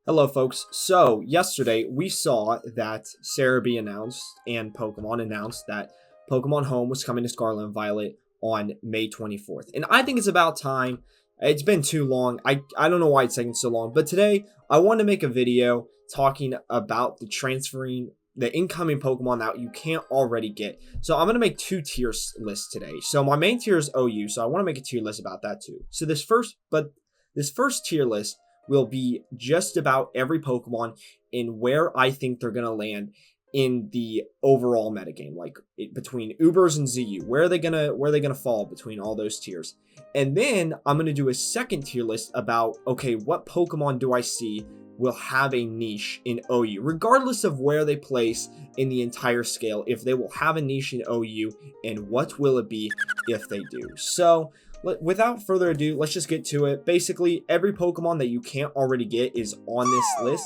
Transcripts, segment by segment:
Hello, folks. So, yesterday we saw that Cerebi announced and Pokemon announced that Pokemon Home was coming to Scarlet and Violet on May 24th. And I think it's about time. It's been too long. I don't know why it's taking so long. But today, I want to make a video talking about the incoming Pokemon that you can't already get. So, I'm going to make two tier lists today. So, my main tier is OU. So, I want to make a tier list about that too. So, this first tier list will be just about every Pokemon and where I think they're gonna land in the overall metagame, like between Ubers and ZU. Where are they gonna fall between all those tiers? And then I'm gonna do a second tier list about, okay, what Pokemon do I see will have a niche in OU, regardless of where they place in the entire scale. If they will have a niche in OU, and what will it be if they do? So without further ado, let's just get to it. Basically, every Pokemon that you can't already get is on this list.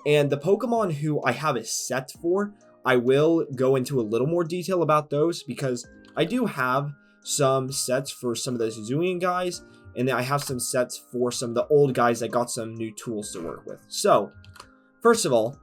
And the Pokemon who I have a set for, I will go into a little more detail about those because I do have some sets for some of the Hisuian guys. And then I have some sets for some of the old guys that got some new tools to work with. So, first of all,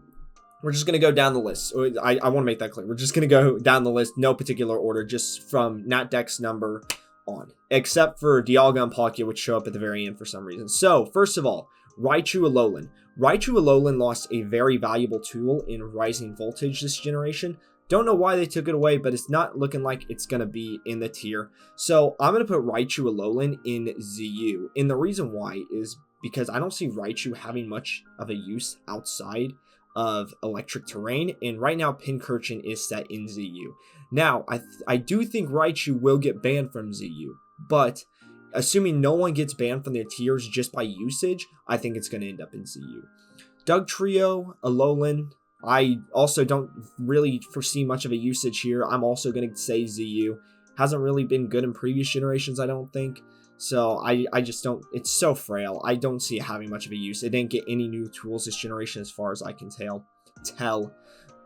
we're just going to go down the list. I want to make that clear. We're just going to go down the list, no particular order, just from Natdex number on, except for Dialga and Palkia, which show up at the very end for some reason. So, first of all, Raichu Alolan. Raichu Alolan lost a very valuable tool in Rising Voltage this generation. Don't know why they took it away, but it's not looking like it's going to be in the tier. So, I'm going to put Raichu Alolan in ZU. And the reason why is because I don't see Raichu having much of a use outside of electric terrain, and right now Pincurchin is set in ZU. Now, I do think Raichu will get banned from ZU, but assuming no one gets banned from their tiers just by usage, I think it's going to end up in ZU. Dugtrio, Alolan, I also don't really foresee much of a usage here. I'm also going to say ZU. Hasn't really been good in previous generations, I don't think. So I just don't, it's so frail. I don't see it having much of a use. It didn't get any new tools this generation as far as I can tell.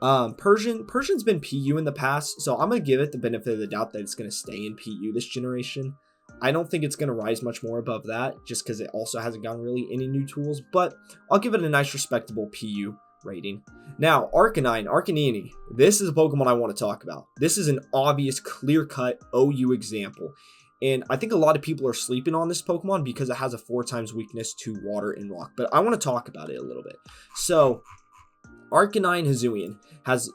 Persian's been PU in the past, so I'm going to give it the benefit of the doubt that it's going to stay in PU this generation. I don't think it's going to rise much more above that, just because it also hasn't gotten really any new tools, but I'll give it a nice respectable PU rating. Now, Arcanine, this is a Pokemon I want to talk about. This is an obvious, clear-cut OU example. And I think a lot of people are sleeping on this Pokemon because it has a 4x weakness to water and rock. But I want to talk about it a little bit. So, Arcanine Hisuian has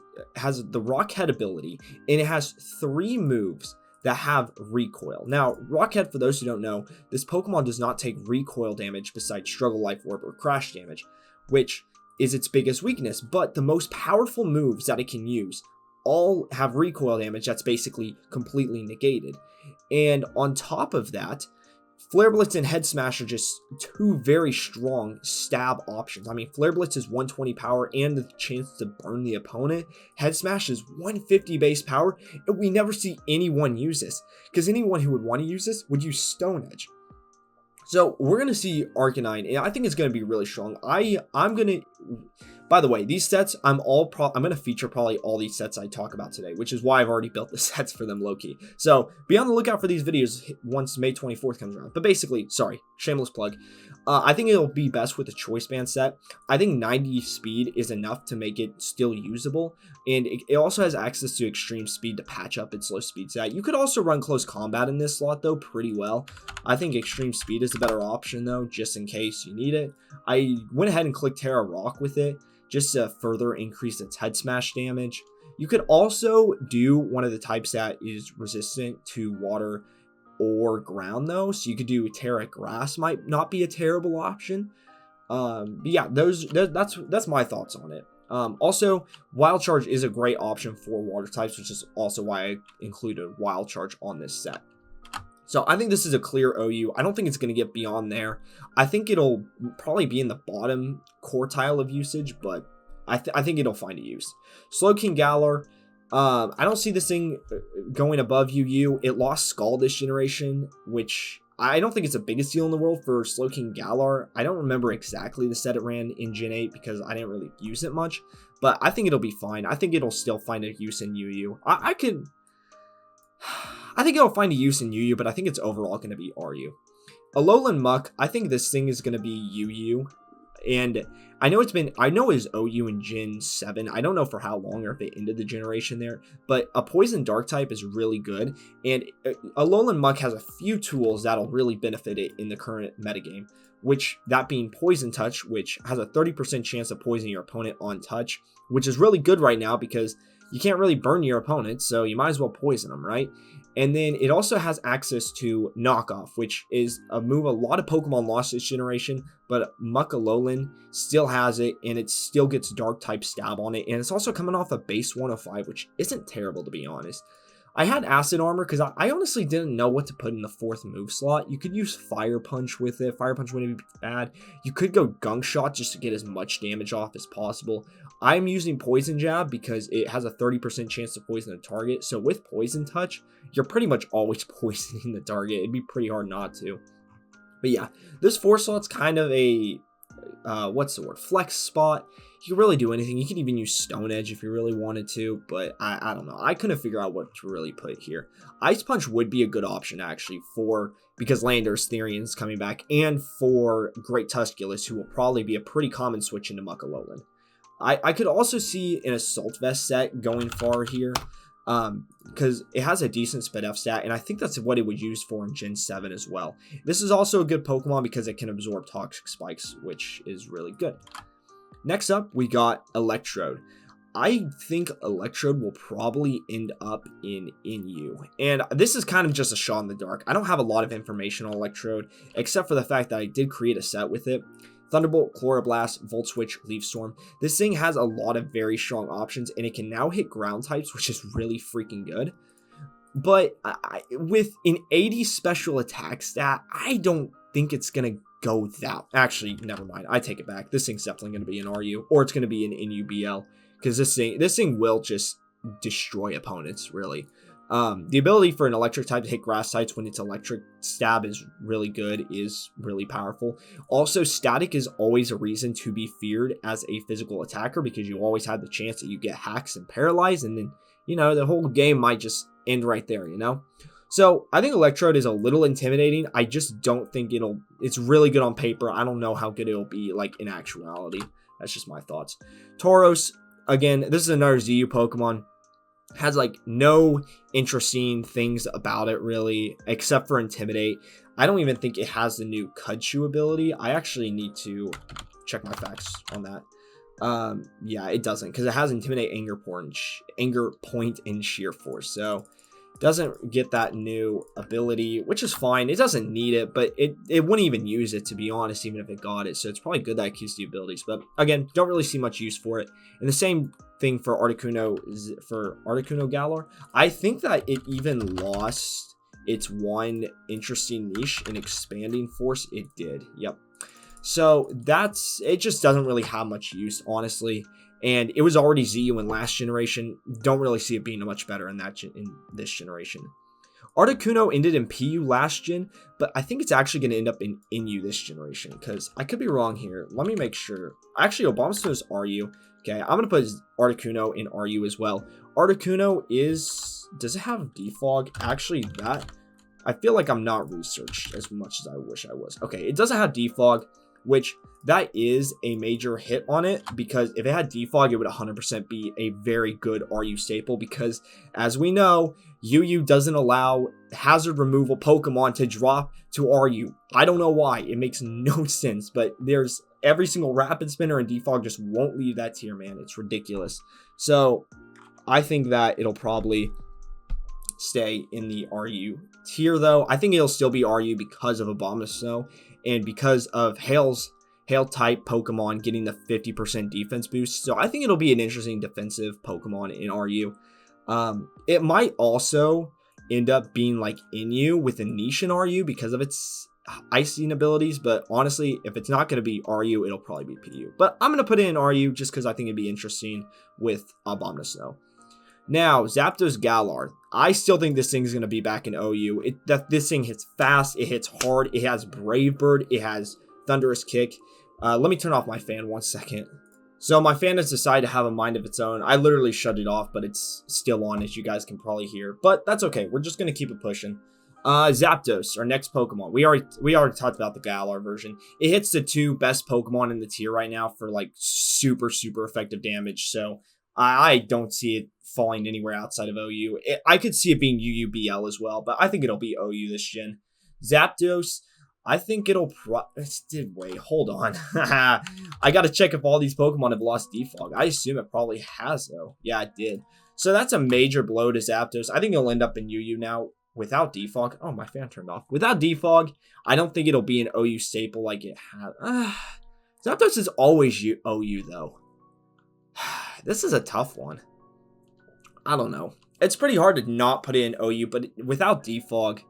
the Rock Head ability, and it has 3 moves that have recoil. Now, Rock Head, for those who don't know, this Pokemon does not take recoil damage besides Struggle Life Orb or Crash damage, which is its biggest weakness. But the most powerful moves that it can use all have recoil damage that's basically completely negated. And on top of that, Flare Blitz and Head Smash are just 2 very strong stab options. I mean, Flare Blitz is 120 power and the chance to burn the opponent. Head Smash is 150 base power, and we never see anyone use this, because anyone who would want to use this would use Stone Edge. So we're going to see Arcanine, and I think it's going to be really strong. I'm going to... By the way, these sets, I'm going to feature probably all these sets I talk about today, which is why I've already built the sets for them low-key. So be on the lookout for these videos once May 24th comes around. But basically, sorry, shameless plug. I think it'll be best with a Choice Band set. I think 90 speed is enough to make it still usable. And it also has access to extreme speed to patch up its low speed set. You could also run close combat in this slot, though, pretty well. I think extreme speed is a better option, though, just in case you need it. I went ahead and clicked Terra Rock with it, just to further increase its head smash damage. You could also do one of the types that is resistant to water or ground, though. So you could do Terra Grass, might not be a terrible option. But yeah, that's my thoughts on it. Also, Wild Charge is a great option for water types, which is also why I included Wild Charge on this set. So I think this is a clear OU. I don't think it's going to get beyond there. I think it'll probably be in the bottom quartile of usage, but I think it'll find a use. Slowking Galar, I don't see this thing going above UU. It lost Scald this generation, which I don't think it's the biggest deal in the world for Slowking Galar. I don't remember exactly the set it ran in Gen 8 because I didn't really use it much, but I think it'll be fine. I think it'll still find a use in UU. I think it'll find a use in UU, but I think it's overall going to be RU. Alolan Muck, I think this thing is going to be UU. And I know it's OU in Gen 7. I don't know for how long or if it ended the generation there, but a poison dark type is really good. And Alolan Muck has a few tools that'll really benefit it in the current metagame, which that being Poison Touch, which has a 30% chance of poisoning your opponent on touch, which is really good right now because you can't really burn your opponent, so you might as well poison them, right? And then it also has access to Knockoff, which is a move a lot of Pokemon lost this generation, but Muckalolan still has it, and it still gets Dark type stab on it, and it's also coming off a base 105, which isn't terrible to be honest. I had Acid Armor because I honestly didn't know what to put in the 4th move slot. You could use Fire Punch with it. Fire Punch wouldn't be bad. You could go Gunk Shot just to get as much damage off as possible. I'm using Poison Jab because it has a 30% chance to poison a target. So with Poison Touch, you're pretty much always poisoning the target. It'd be pretty hard not to. But yeah, this 4 slot's kind of a, what's the word, flex spot. You can really do anything. You can even use Stone Edge if you really wanted to, but I don't know. I couldn't figure out what to really put here. Ice Punch would be a good option actually because Landorus Therian's coming back, and for Great Tusculus, who will probably be a pretty common switch into Muckalolan. I could also see an Assault Vest set going far here, because it has a decent Sped F stat, and I think that's what it would use for in Gen 7 as well. This is also a good Pokemon because it can absorb Toxic Spikes, which is really good. Next up, we got Electrode. I think Electrode will probably end up in Inu. And this is kind of just a shot in the dark. I don't have a lot of information on Electrode, except for the fact that I did create a set with it. Thunderbolt, Chloroblast, Volt Switch, Leaf Storm. This thing has a lot of very strong options, and it can now hit ground types, which is really freaking good. But with an 80 special attack stat, I don't think it's going to go that. Actually, never mind. I take it back. This thing's definitely going to be an RU, or it's going to be an NUBL, because this thing will just destroy opponents, really. The ability for an electric type to hit grass types when its electric stab is really good is really powerful. Also, static is always a reason to be feared as a physical attacker, because you always have the chance that you get hacks and paralyzed, and then, you know, the whole game might just end right there, you know? So I think Electrode is a little intimidating. I just don't think it's really good on paper. I don't know how good it'll be like in actuality. That's just my thoughts. Tauros, again, this is another ZU Pokemon. Has like no interesting things about it really, except for Intimidate. I don't even think it has the new Kudchu ability. I actually need to check my facts on that. Yeah, it doesn't, because it has Intimidate, Anger Point, and Sheer Force. So doesn't get that new ability, which is fine. It doesn't need it, but it wouldn't even use it, to be honest, even if it got it. So it's probably good that it keeps the abilities, but again, don't really see much use for it. And the same thing for Articuno Galar. I think that it even lost its one interesting niche in Expanding Force. It did. Yep. So it just doesn't really have much use, honestly. And it was already ZU in last generation. Don't really see it being much better in this generation. Articuno ended in PU last gen, but I think it's actually going to end up in Inu this generation, because I could be wrong here. Let me make sure. Actually, Obamastone is RU. Okay, I'm going to put Articuno in RU as well. Articuno does it have defog? Actually, I feel like I'm not researched as much as I wish I was. Okay, it doesn't have defog, which that is a major hit on it, because if it had defog, it would 100% be a very good RU staple, because as we know, UU doesn't allow hazard removal Pokemon to drop to RU. I don't know why. It makes no sense, but there's every single Rapid Spinner and defog just won't leave that tier, man. It's ridiculous. So I think that it'll probably stay in the RU tier, though. I think it'll still be RU because of Abomasnow and because of Hail type Pokemon getting the 50% defense boost. So I think it'll be an interesting defensive Pokemon in RU. It might also end up being like Inu with a niche in RU because of its icing abilities, but honestly, if it's not going to be RU, it'll probably be PU. But I'm going to put it in RU just because I think it'd be interesting with Abomasnow. Now, Zapdos Galar. I still think this thing is going to be back in OU. This thing hits fast, it hits hard, it has Brave Bird, it has Thunderous Kick. Let me turn off my fan 1 second. So my fan has decided to have a mind of its own. I literally shut it off, but it's still on, as you guys can probably hear. But that's okay. We're just going to keep it pushing. Zapdos, our next Pokemon. We already talked about the Galar version. It hits the 2 best Pokemon in the tier right now for like super effective damage. So I don't see it falling anywhere outside of OU. I could see it being UUBL as well, but I think it'll be OU this gen. Zapdos, I think it'll wait, hold on. I gotta check if all these Pokemon have lost Defog. I assume it probably has though. Yeah, it did. So that's a major blow to Zapdos. I think it'll end up in UU now without Defog. Oh, my fan turned off. Without Defog, I don't think it'll be an OU staple like it has. Zapdos is always OU though. This is a tough one. I don't know. It's pretty hard to not put it in OU, but without Defog,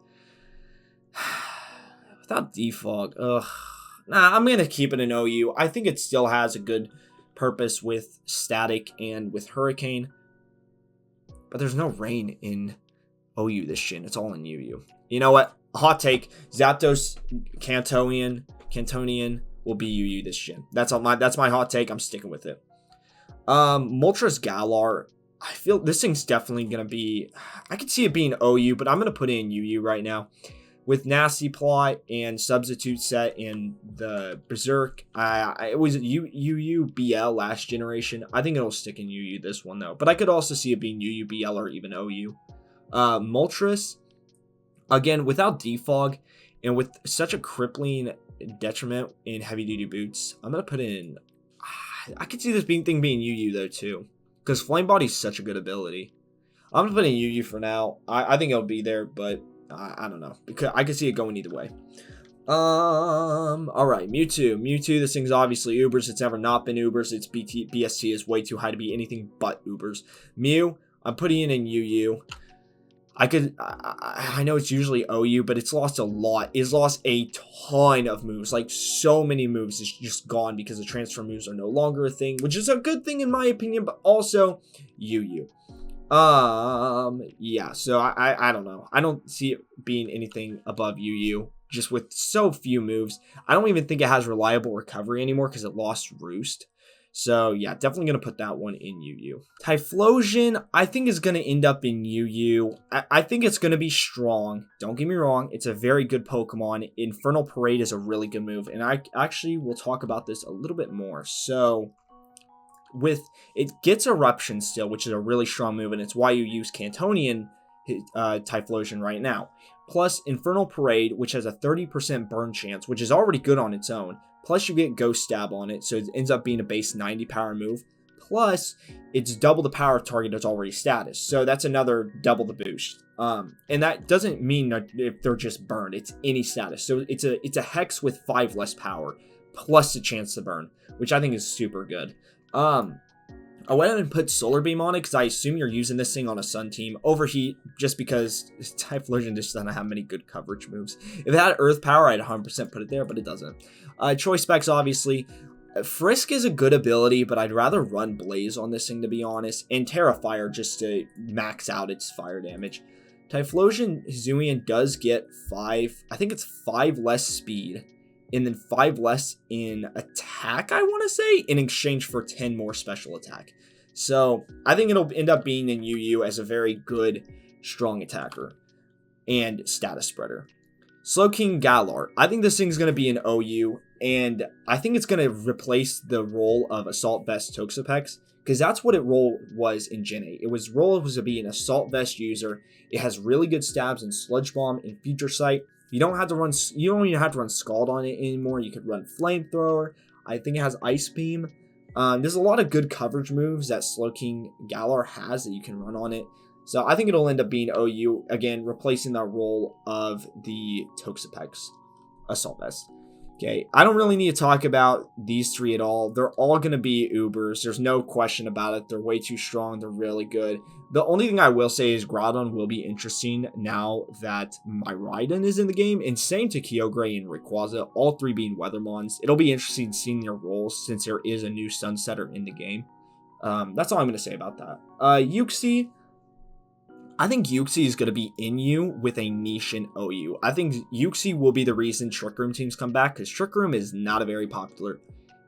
ugh. Nah, I'm going to keep it in OU. I think it still has a good purpose with Static and with Hurricane. But there's no rain in OU this gen. It's all in UU. You know what? Hot take. Zapdos Cantonian will be UU this gen. That's my hot take. I'm sticking with it. Moltres Galar. I feel this thing's definitely going to be... I could see it being OU, but I'm going to put it in UU right now. With Nasty Plot and Substitute Set and the Berserk, it was UUBL last generation. I think it'll stick in UU this one, though. But I could also see it being UUBL or even OU. Moltres, again, without Defog and with such a crippling detriment in heavy-duty boots, I'm going to put in... I could see this being UU, though, too. Because Flame Body's such a good ability. I'm going to put in UU for now. I think it'll be there, but... I don't know, because I could see it going either way. All right, Mewtwo. This thing's obviously Ubers. It's never not been Ubers. Its BST is way too high to be anything but Ubers. Mew, I'm putting it in UU. I know it's usually OU, but it's lost a lot. It's lost a ton of moves, like so many moves. It's just gone because the transfer moves are no longer a thing, which is a good thing in my opinion, but also UU. Yeah, so I don't know. I don't see it being anything above UU, just with so few moves. I don't even think it has reliable recovery anymore because it lost Roost. So yeah, definitely going to put that one in UU. Typhlosion, I think is going to end up in UU. I think it's going to be strong. Don't get me wrong. It's a very good Pokemon. Infernal Parade is a really good move. And I actually will talk about this a little bit more. So... it gets Eruption still, which is a really strong move, and it's why you use Cantonian Typhlosion right now. Plus Infernal Parade, which has a 30% burn chance, which is already good on its own. Plus you get Ghost Stab on it, so it ends up being a base 90 power move. Plus it's double the power of target that's already status, so that's another double the boost. And that doesn't mean that if they're just burned, it's any status. So it's a Hex with 5 less power, plus a chance to burn, which I think is super good. I went ahead and put Solar Beam on it because I assume you're using this thing on a Sun team. Overheat, just because Typhlosion just doesn't have many good coverage moves. If it had Earth Power, I'd 100% put it there, but it doesn't. Choice Specs, obviously. Frisk is a good ability, but I'd rather run Blaze on this thing, to be honest. And Terrifier, just to max out its fire damage. Typhlosion Hisuian does get 5, I think it's 5 less speed. And then 5 less in attack, I want to say, in exchange for 10 more special attack. So I think it'll end up being in UU as a very good, strong attacker and status spreader. Slowking Galar. I think this thing's going to be an OU, and I think it's going to replace the role of Assault Vest Toxapex, because that's what its role was in Gen 8. Its role was to be an Assault Vest user. It has really good stabs in Sludge Bomb and Future Sight. You don't even have to run Scald on it anymore. You could run Flamethrower. I think it has Ice Beam. There's a lot of good coverage moves that Slowking Galar has that you can run on it. So I think it'll end up being OU, again, replacing that role of the Toxapex Assault Vest. Okay, I don't really need to talk about these 3 at all. They're all going to be Ubers. There's no question about it. They're way too strong. They're really good. The only thing I will say is Groudon will be interesting now that Miraidon is in the game. And same to Kyogre and Rayquaza, all 3 being Weathermons. It'll be interesting seeing their roles since there is a new Sunsetter in the game. That's all I'm going to say about that. Uxie. I think Uxie is going to be in U with a niche in OU. I think Uxie will be the reason Trick Room teams come back, because Trick Room is not a very popular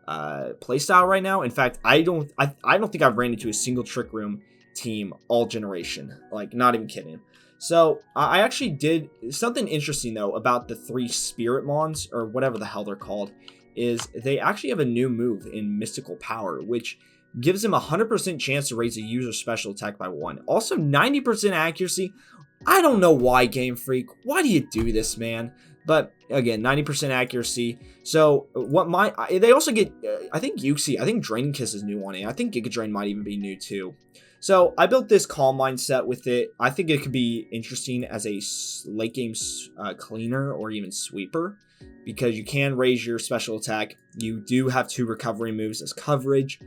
playstyle right now. In fact, I don't think I've ran into a single Trick Room team all generation. Like, not even kidding. So I actually did something interesting though about the 3 spirit mons, or whatever the hell they're called, is they actually have a new move in mystical power, which gives them a 100% chance to raise a user special attack by 1. Also 90% accuracy. I don't know why, Game Freak. Why do you do this, man? But again, 90% accuracy. So they also get, I think Yuxi, I think Draining Kiss is new on it. I think Giga Drain might even be new too. So I built this Calm Mind set with it. I think it could be interesting as a late game cleaner or even sweeper, because you can raise your special attack. You do have 2 recovery moves as coverage,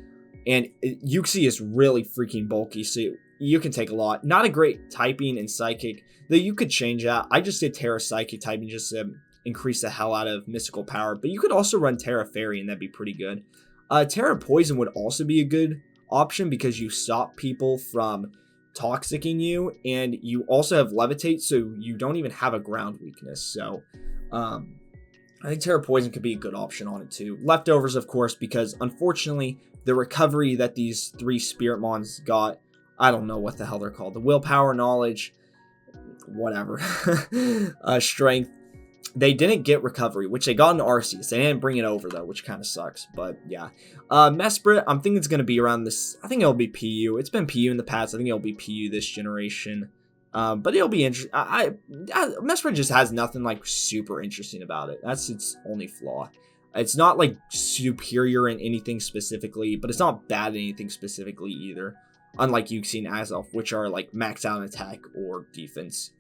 and Yuxi is really freaking bulky, so you can take a lot. Not a great typing in Psychic, though you could change that. I just did Terra Psychic typing just to increase the hell out of mystical power, but you could also run Terra Fairy and that'd be pretty good. Terra Poison would also be a good option because you stop people from toxicing you, and you also have Levitate, so you don't even have a ground weakness. So I think Terra Poison could be a good option on it too. Leftovers, of course, because unfortunately the recovery that these 3 Spirit Mons got, I don't know what the hell they're called. The Willpower, Knowledge, whatever. Strength. They didn't get recovery, which they got in Arceus. They didn't bring it over, though, which kind of sucks. But, yeah. Mesprit, I'm thinking it's going to be around this. I think it'll be PU. It's been PU in the past. I think it'll be PU this generation. But it'll be interesting. Mesprit just has nothing, like, super interesting about it. That's its only flaw. It's not, like, superior in anything specifically, but it's not bad in anything specifically either. Unlike Yuxi and Azelf, which are, like, maxed out in attack or defense.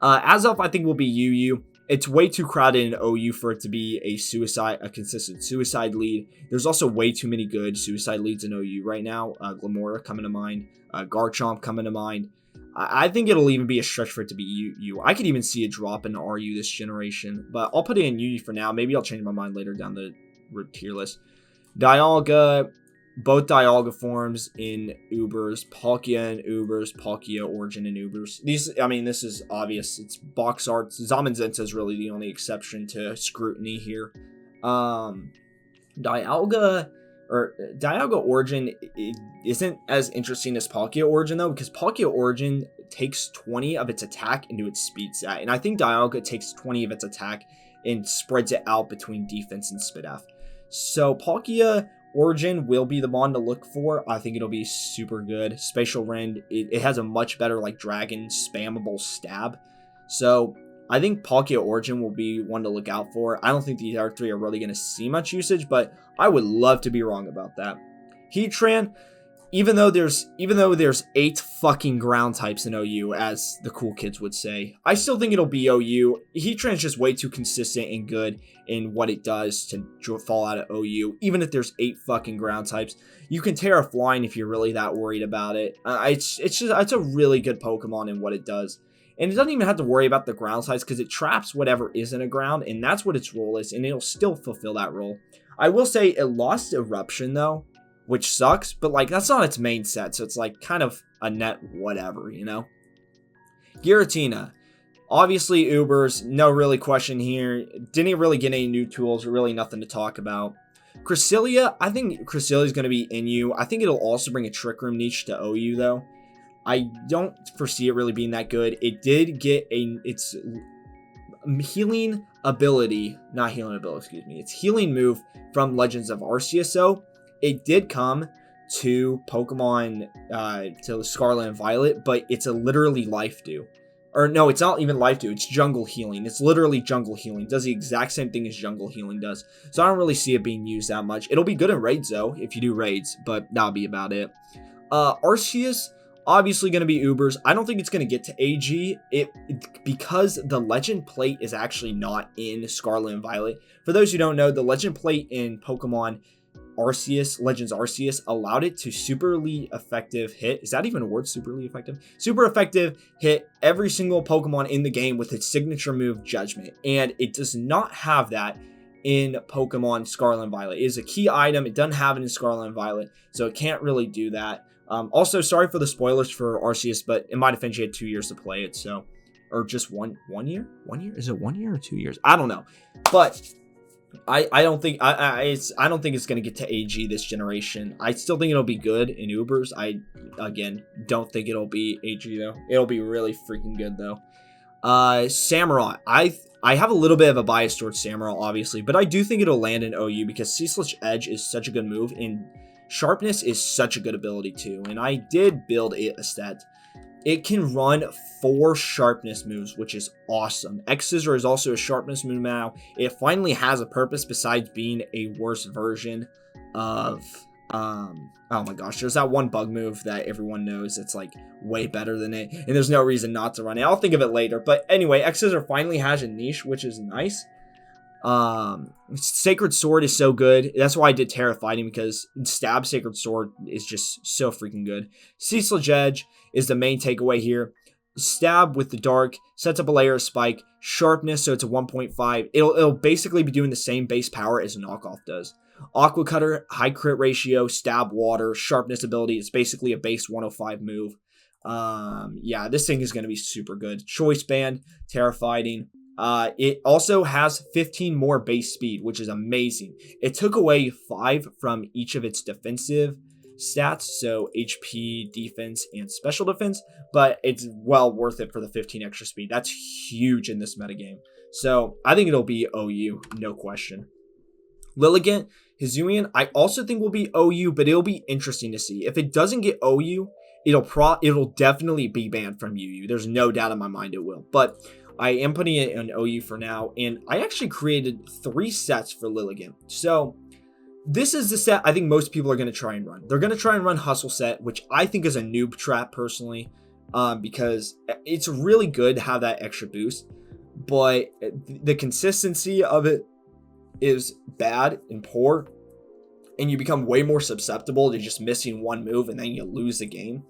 Azelf, I think, will be UU. It's way too crowded in OU for it to be a consistent suicide lead. There's also way too many good suicide leads in OU right now. Glamora coming to mind. Garchomp coming to mind. I think it'll even be a stretch for it to be UU. I could even see a drop in RU this generation. But I'll put it in UU for now. Maybe I'll change my mind later down the tier list. Dialga. Both Dialga forms in Ubers, Palkia and Ubers, Palkia Origin and Ubers. This is obvious. It's box art. Zamenzensa is really the only exception to scrutiny here. Dialga Origin isn't as interesting as Palkia Origin though, because Palkia Origin takes 20 of its attack into its speed stat, and I think Dialga takes 20 of its attack and spreads it out between defense and SpDef. So Palkia Origin will be the mon to look for. I think it'll be super good. Spatial Rend, it has a much better like dragon spammable stab. So I think Palkia Origin will be one to look out for. I don't think the other 3 are really going to see much usage, but I would love to be wrong about that. Heatran, even though there's 8 fucking ground types in OU, as the cool kids would say, I still think it'll be OU. Heatran's just way too consistent and good in what it does to fall out of OU. Even if there's 8 fucking ground types, you can Terra Flying if you're really that worried about it. It's a really good Pokemon in what it does. And it doesn't even have to worry about the ground size because it traps whatever is in a ground, and that's what its role is, and it'll still fulfill that role. I will say it lost Eruption though, which sucks, but like that's not its main set, so it's like kind of a net whatever, you know? Giratina. Obviously Ubers, no really question here. Didn't really get any new tools, really nothing to talk about. Cresselia, I think Cresselia is going to be NU. I think it'll also bring a Trick Room niche to OU though. I don't foresee it really being that good. It did get its healing ability, its healing move from Legends of Arceus. So it did come to Pokemon, to Scarlet and Violet, but it's a literally Life Dew. Or no, it's not even Life Dew, it's Jungle Healing. It's literally Jungle Healing. It does the exact same thing as Jungle Healing does. So I don't really see it being used that much. It'll be good in raids though, if you do raids, but that'll be about it. Arceus, obviously going to be Ubers. I don't think it's going to get to AG because the Legend Plate is actually not in Scarlet and Violet. For those who don't know, the Legend Plate in Pokemon Arceus, Legends Arceus, allowed it to superly effective hit. Is that even a word, superly effective? Super effective hit every single Pokemon in the game with its signature move, Judgment. And it does not have that in Pokemon Scarlet and Violet. It is a key item. It doesn't have it in Scarlet and Violet, so it can't really do that. Also, sorry for the spoilers for Arceus, but in my defense, you had 2 years to play it, so, or just one year? 1 year? Is it 1 year or 2 years? I don't know. But I don't think I don't think it's gonna get to AG this generation. I still think it'll be good in Ubers. I again don't think it'll be AG though. It'll be really freaking good though. Samurai. I have a little bit of a bias towards Samurai, obviously, but I do think it'll land in OU because Ceaseless Edge is such a good move, and Sharpness is such a good ability too. And I did build it a stat. It can run 4 Sharpness moves, which is awesome. X-Scissor is also a Sharpness move now. It finally has a purpose besides being a worse version of, oh my gosh, there's that one bug move that everyone knows it's like way better than it, and there's no reason not to run it. I'll think of it later, but anyway, X-Scissor finally has a niche, which is nice. Sacred Sword is so good. That's why I did Terra Fighting, because Stab Sacred Sword is just so freaking good. Ceaseless Edge is the main takeaway here. Stab with the Dark sets up a layer of Spike. Sharpness, so it's a 1.5. It'll basically be doing the same base power as Knockoff does. Aqua Cutter, high crit ratio, Stab Water, Sharpness ability. It's basically a base 105 move. Yeah, this thing is going to be super good. Choice Band, Terra Fighting. It also has 15 more base speed, which is amazing. It took away 5 from each of its defensive stats, so HP, defense, and special defense, but it's well worth it for the 15 extra speed. That's huge in this metagame. So I think it'll be OU, no question. Lilligant, Hisuian, I also think will be OU, but it'll be interesting to see. If it doesn't get OU, it'll definitely be banned from UU. There's no doubt in my mind it will, but I am putting it in OU for now, and I actually created 3 sets for Lilligant. So this is the set I think most people are going to try and run. They're going to try and run Hustle set, which I think is a noob trap personally, because it's really good to have that extra boost, but the consistency of it is bad and poor, and you become way more susceptible to just missing one move and then you lose the game.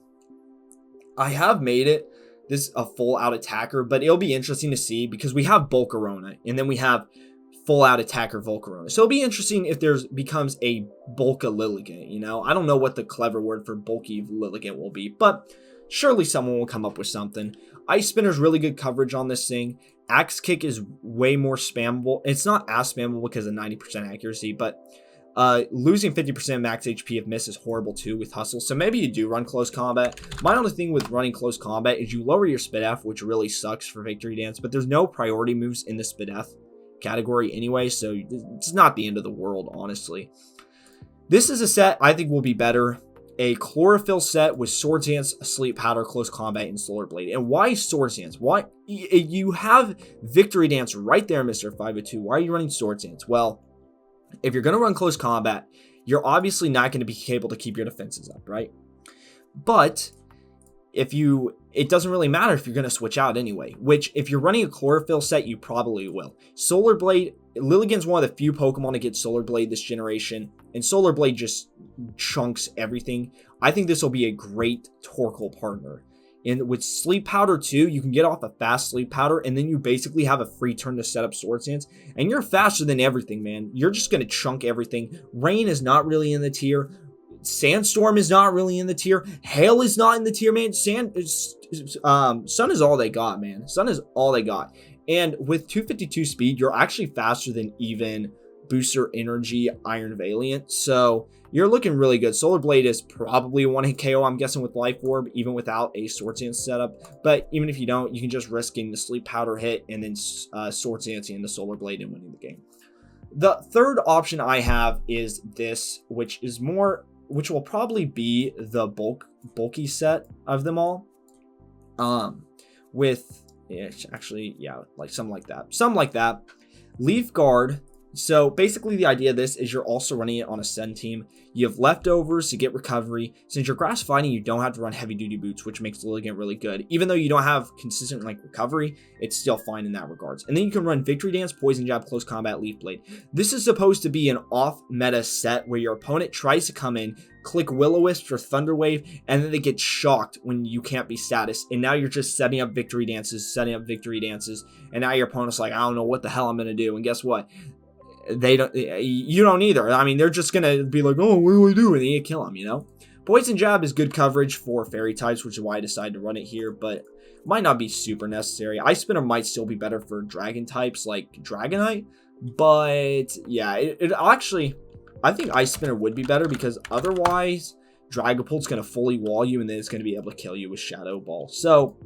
I have made it this a full out attacker, but it'll be interesting to see because we have Volcarona and then we have full out attacker Volcarona. So it'll be interesting if there's becomes a Bulka Lilligant, you know? I don't know what the clever word for bulky Lilligant will be, but surely someone will come up with something. Ice Spinner's really good coverage on this thing. Axe Kick is way more spammable. It's not as spammable because of 90% accuracy, but losing 50% max HP if miss is horrible too with Hustle. So maybe you do run close combat. My only thing with running close combat is you lower your SpDef, which really sucks for Victory Dance, but there's no priority moves in the SpDef category anyway, so it's not the end of the world, honestly. This is a set I think will be better. A Chlorophyll set with Swords Dance, Sleep Powder, Close Combat, and Solar Blade. And why Swords Dance? Why? You have Victory Dance right there, Mr. 502. Why are you running Swords Dance? Well, if you're going to run Close Combat, you're obviously not going to be able to keep your defenses up, right? But it doesn't really matter if you're going to switch out anyway, which if you're running a Chlorophyll set, you probably will. Solar Blade, Lilligant's one of the few Pokemon to get Solar Blade this generation, and Solar Blade just chunks everything. I think this will be a great Torkoal partner. And with Sleep Powder too, you can get off a fast Sleep Powder, and then you basically have a free turn to set up Swords Dance, and you're faster than everything, man. You're just going to chunk everything. Rain is not really in the tier. Sandstorm is not really in the tier. Hail is not in the tier, man. Sun is all they got, man. Sun is all they got. And with 252 speed, you're actually faster than even Booster Energy Iron Valiant. So you're looking really good. Solar Blade is probably a one-hit KO, I'm guessing, with Life Orb, even without a Swords Dance setup. But even if you don't, you can just risk getting the Sleep Powder hit and then Swords Dance and the Solar Blade and winning the game. The third option I have is this, which will probably be the bulky set of them all. Like something like that. Leaf Guard. So basically the idea of this is you're also running it on a Sen team. You have leftovers to get recovery. Since you're grass fighting, you don't have to run heavy duty boots, which makes Lilligant really good. Even though you don't have consistent recovery, it's still fine in that regards. And then you can run Victory Dance, Poison Jab, Close Combat, Leaf Blade. This is supposed to be an off meta set where your opponent tries to come in, click Will-O-Wisp or Thunder Wave, and then they get shocked when you can't be status. And now you're just setting up Victory Dances, and now your opponent's like, I don't know what the hell I'm gonna do. And guess what? You don't either. I mean, they're just gonna be like, oh, what do I do? And then you kill them, you know? Poison Jab is good coverage for fairy types, which is why I decided to run it here, but might not be super necessary. Ice Spinner might still be better for dragon types like Dragonite, But yeah, it actually, I think Ice Spinner would be better because otherwise Dragapult's going to fully wall you and then it's going to be able to kill you with Shadow Ball. So,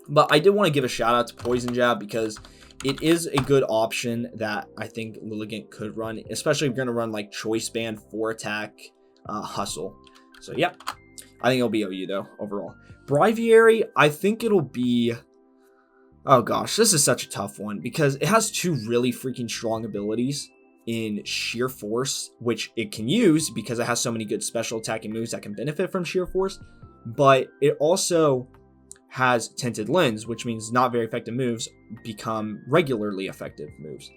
but I did want to give a shout out to Poison Jab because it is a good option that I think Lilligant could run, especially if you're going to run like Choice Band, 4 attack, Hustle. So yeah, I think it'll be OU though, overall. Braviary, I think it'll be... Oh gosh, this is such a tough one because it has 2 really freaking strong abilities in Sheer Force, which it can use because it has so many good special attacking moves that can benefit from Sheer Force, but it also has Tinted Lens, which means not very effective moves become regularly effective moves.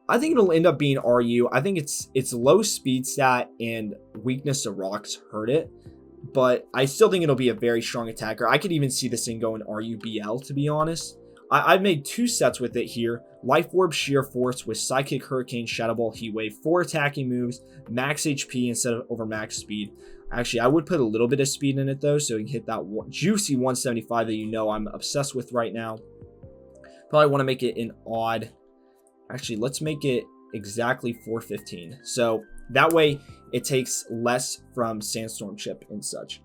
I think it'll end up being RU. I think it's low speed stat and weakness to rocks hurt it, but I still think it'll be a very strong attacker. I could even see this thing going RUBL, to be honest. I've made 2 sets with it here. Life Orb, Sheer Force with Psychic, Hurricane, Shadow Ball, Heat Wave, 4 attacking moves, max HP instead of over max speed. Actually, I would put a little bit of speed in it though, so you can hit that juicy 175 that you know I'm obsessed with right now. Probably want to make it an odd. Actually, let's make it exactly 415. So that way it takes less from Sandstorm Chip and such.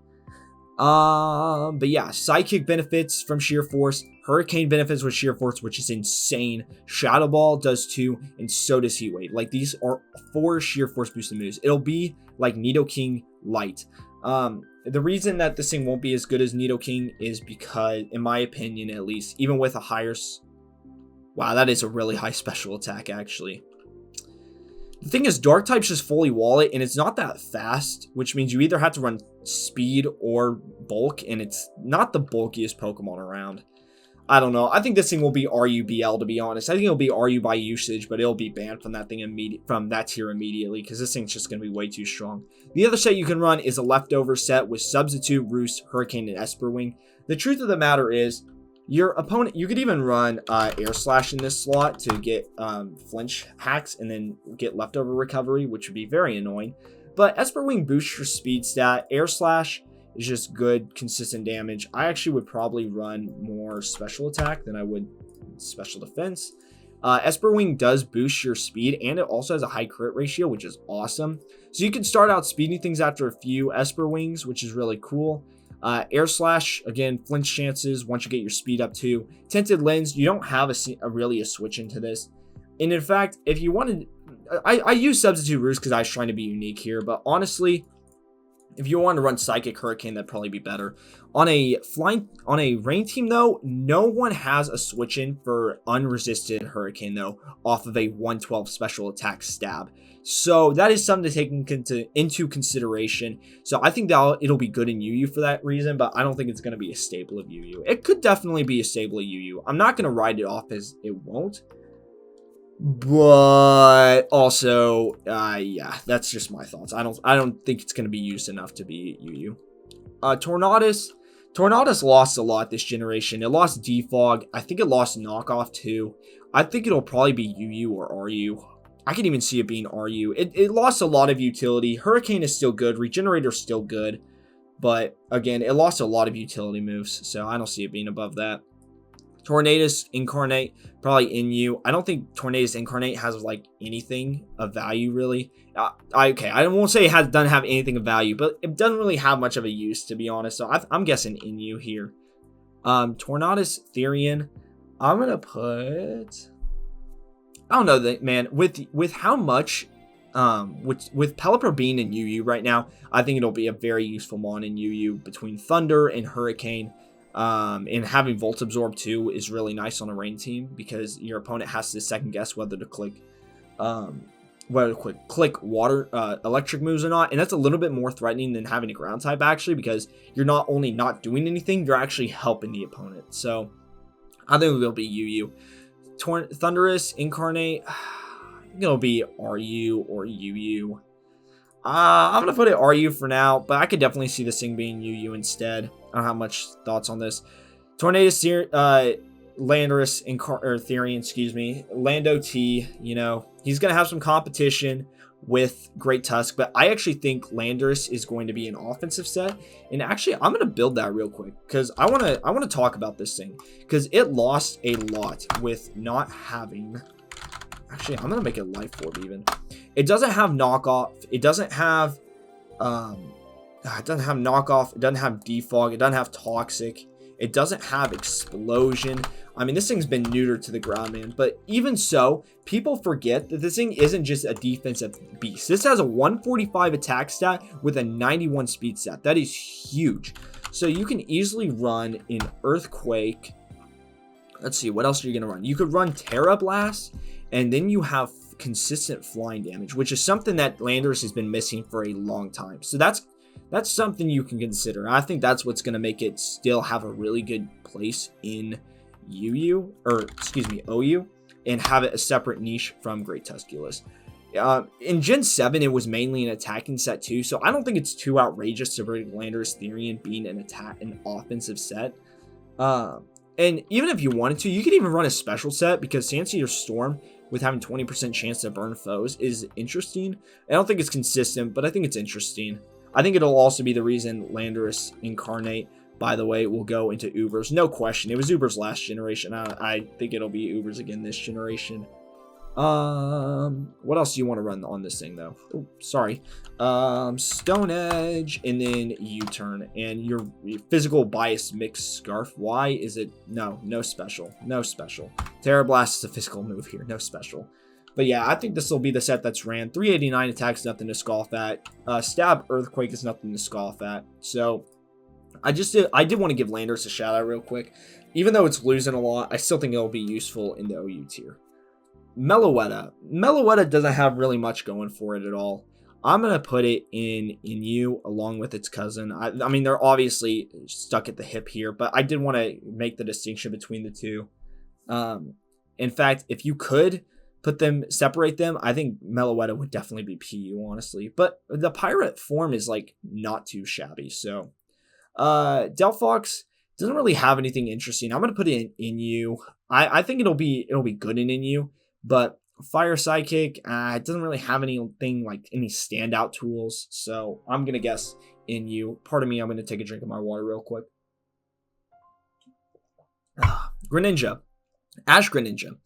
But yeah, Psychic benefits from Sheer Force, Hurricane benefits with Sheer Force, which is insane. Shadow Ball does too, and so does Heat Wave. Like, these are 4 Sheer Force boosted moves. It'll be like Nidoking Light. The reason that this thing won't be as good as Nidoking is because, in my opinion at least, even with a higher... Wow, that is a really high special attack, actually. The thing is, Dark types just fully wall it, and it's not that fast, which means you either have to run speed or bulk, and it's not the bulkiest Pokemon around. I don't know. I think this thing will be RUBL, to be honest. I think it'll be RU by usage, but it'll be banned from that thing from that tier immediately, because this thing's just going to be way too strong. The other set you can run is a leftover set with Substitute, Roost, Hurricane, and Esper Wing. The truth of the matter is, your opponent, you could even run Air Slash in this slot to get flinch hacks and then get leftover recovery, which would be very annoying. But Esper Wing boosts your speed stat. Air Slash is just good, consistent damage. I actually would probably run more special attack than I would special defense. Esper Wing does boost your speed, and it also has a high crit ratio, which is awesome. So you can start out speeding things after a few Esper Wings, which is really cool. Air Slash, again, flinch chances once you get your speed up too. Tinted Lens, you don't have really a switch into this. And in fact, if you wanted... I use Substitute Roost because I was trying to be unique here, but honestly, if you want to run Psychic Hurricane, that'd probably be better. On a rain team though, no one has a switch in for unresisted Hurricane though, off of a 112 special attack stab. So that is something to take into consideration. So I think that it'll be good in UU for that reason, but I don't think it's going to be a staple of UU. It could definitely be a staple of UU. I'm not going to write it off as it won't. But also, yeah, that's just my thoughts. I don't think it's going to be used enough to be UU. Tornadus lost a lot this generation. It lost Defog. I think it lost Knockoff too. I think it'll probably be UU or RU. I can even see it being RU. It lost a lot of utility. Hurricane is still good. Regenerator's still good. But again, it lost a lot of utility moves. So I don't see it being above that. Tornadus Incarnate, probably NU. I don't think Tornadus Incarnate has like anything of value really. Okay, I won't say it doesn't have anything of value, but it doesn't really have much of a use, to be honest. So I'm guessing NU here. Tornadus Therian, I'm gonna put... I don't know, man. With how much, with Pelipper being in UU right now, I think it'll be a very useful mon in UU between Thunder and Hurricane. And having Volt Absorb too is really nice on a rain team because your opponent has to second guess whether to click water electric moves or not, and that's a little bit more threatening than having a ground type actually, because you're not only not doing anything, you're actually helping the opponent. So I think it will be UU. Thunderous Incarnate, I think it'll be RU or UU. I'm gonna put it RU for now, but I could definitely see this thing being UU instead. I don't have much thoughts on this. Tornadus, Landorus, Therian, excuse me, Lando T. You know, he's gonna have some competition with Great Tusk, but I actually think Landorus is going to be an offensive set. And actually, I'm gonna build that real quick because I wanna talk about this thing because it lost a lot with not having Actually, I'm gonna make it Life Orb even. It doesn't have knockoff. It doesn't have it doesn't have knockoff. It doesn't have defog. It doesn't have toxic. It doesn't have explosion. I mean, this thing's been neutered to the ground, man. But even so, people forget that this thing isn't just a defensive beast. This has a 145 attack stat with a 91 speed stat. That is huge. So you can easily run in Earthquake. Let's see, what else are you going to run? You could run Terra Blast, and then you have consistent flying damage, which is something that Landorus has been missing for a long time. So that's something you can consider. I think that's what's going to make it still have a really good place in OU, and have it a separate niche from Great Tusculus. In Gen 7, it was mainly an attacking set too, so I don't think it's too outrageous to bring Landorus Therian being an offensive set. And even if you wanted to, you could even run a special set, because Sancier's Storm, with having 20% chance to burn foes, is interesting. I don't think it's consistent, but I think it's interesting. I think it'll also be the reason Landorus Incarnate, by the way, will go into Ubers. No question. It was Ubers last generation. I think it'll be Ubers again this generation. What else do you want to run on this thing, though? Oh, sorry. Stone Edge, and then U-Turn, and your physical bias mix Scarf. Why is it? No special. No special. Terra Blast is a physical move here. No special. But yeah, I think this will be the set that's ran. 389 attacks, nothing to scoff at. Stab Earthquake is nothing to scoff at. So I did want to give Landorus a shout out real quick. Even though it's losing a lot, I still think it'll be useful in the OU tier. Meloetta doesn't have really much going for it at all. I'm going to put it in U along with its cousin. I mean, they're obviously stuck at the hip here, but I did want to make the distinction between the two. In fact, if you could separate them, I think Meloetta would definitely be PU, honestly. But the pirate form is like not too shabby. So Delphox doesn't really have anything interesting. I'm going to put it in U. I think it'll be good in U. But Fire Psychic, it doesn't really have anything like any standout tools. So I'm going to guess in U. Pardon me, I'm going to take a drink of my water real quick. Greninja. Ash Greninja.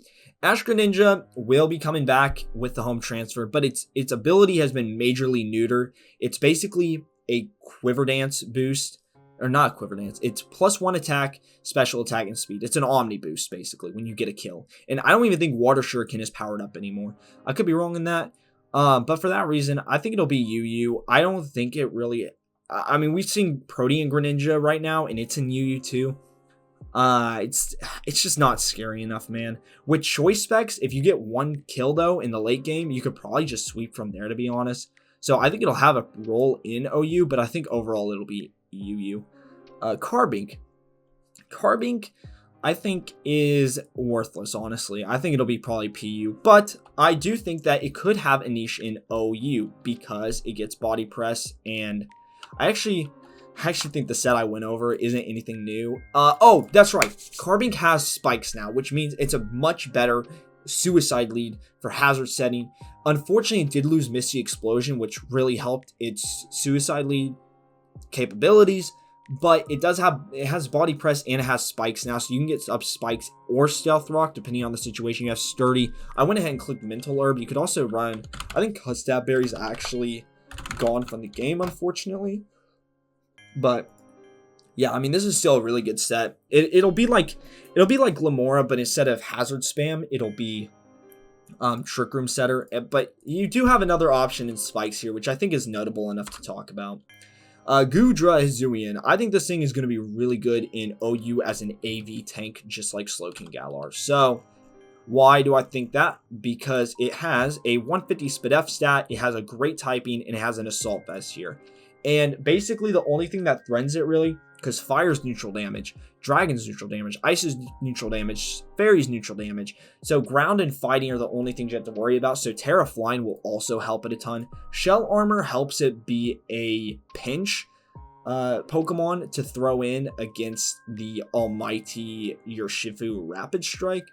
Ash Greninja will be coming back with the home transfer, but its ability has been majorly neutered. It's basically a Quiver Dance boost. Or not Quiver Dance. It's +1 attack, special attack, and speed. It's an Omni boost, basically, when you get a kill. And I don't even think Water Shuriken is powered up anymore. I could be wrong in that. But for that reason, I think it'll be UU. I don't think it really... I mean, we've seen Protean Greninja right now, and it's in UU too. It's just not scary enough, man. With choice specs, if you get one kill, though, in the late game, you could probably just sweep from there, to be honest. So I think it'll have a role in OU, but I think overall it'll be UU. Carbink, I think is worthless, honestly. I think it'll be probably PU, but I do think that it could have a niche in OU because it gets body press, and I actually think the set I went over isn't anything new. Oh, that's right. Carbink has spikes now, which means it's a much better suicide lead for hazard setting. Unfortunately, it did lose Misty Explosion, which really helped its suicide lead capabilities, but it has body press and it has spikes now, so you can get up spikes or stealth rock depending on the situation. You have sturdy. I went ahead and clicked mental herb. You could also run, I think Custab Berry's actually gone from the game, unfortunately, but yeah, I mean, this is still a really good set. It'll be like Glamora, but instead of hazard spam, it'll be Trick Room Setter. But you do have another option in spikes here, which I think is notable enough to talk about. Goodra Hisuian. I think this thing is going to be really good in OU as an AV tank, just like Slowking Galar. So, why do I think that? Because it has a 150 SpDef stat, it has a great typing, and it has an Assault Vest here. And basically, the only thing that threatens it really, because Fire's neutral damage, Dragon's neutral damage, Ice's neutral damage, Fairy's neutral damage. So ground and fighting are the only things you have to worry about. So Terra Flying will also help it a ton. Shell Armor helps it be a pinch Pokemon to throw in against the almighty Urshifu Rapid Strike.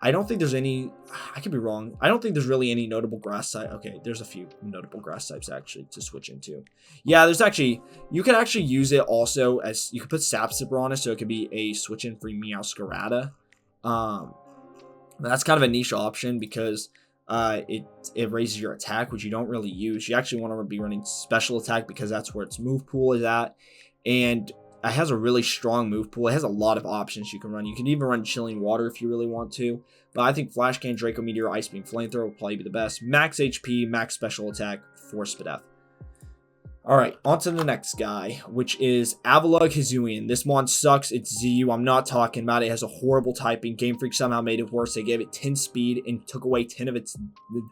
I don't think there's any, I could be wrong. I don't think there's really any notable grass type. Okay, there's a few notable grass types actually to switch into. Yeah, there's actually, you can actually use it also as, you could put Sap Sipper on it, so it could be a switch in for Meowscarada. That's kind of a niche option because It raises your attack, which you don't really use. You actually want to be running special attack because that's where its move pool is at. And it has a really strong move pool. It has a lot of options you can run. You can even run Chilling Water if you really want to. But I think Flash Cannon, Draco Meteor, Ice Beam, Flamethrower will probably be the best. Max HP, max special attack, 4 Spadef. Alright, on to the next guy, which is Avalugg Hisuian. This mon sucks. It's ZU. I'm not talking about it. It has a horrible typing. Game Freak somehow made it worse. They gave it 10 speed and took away 10 of its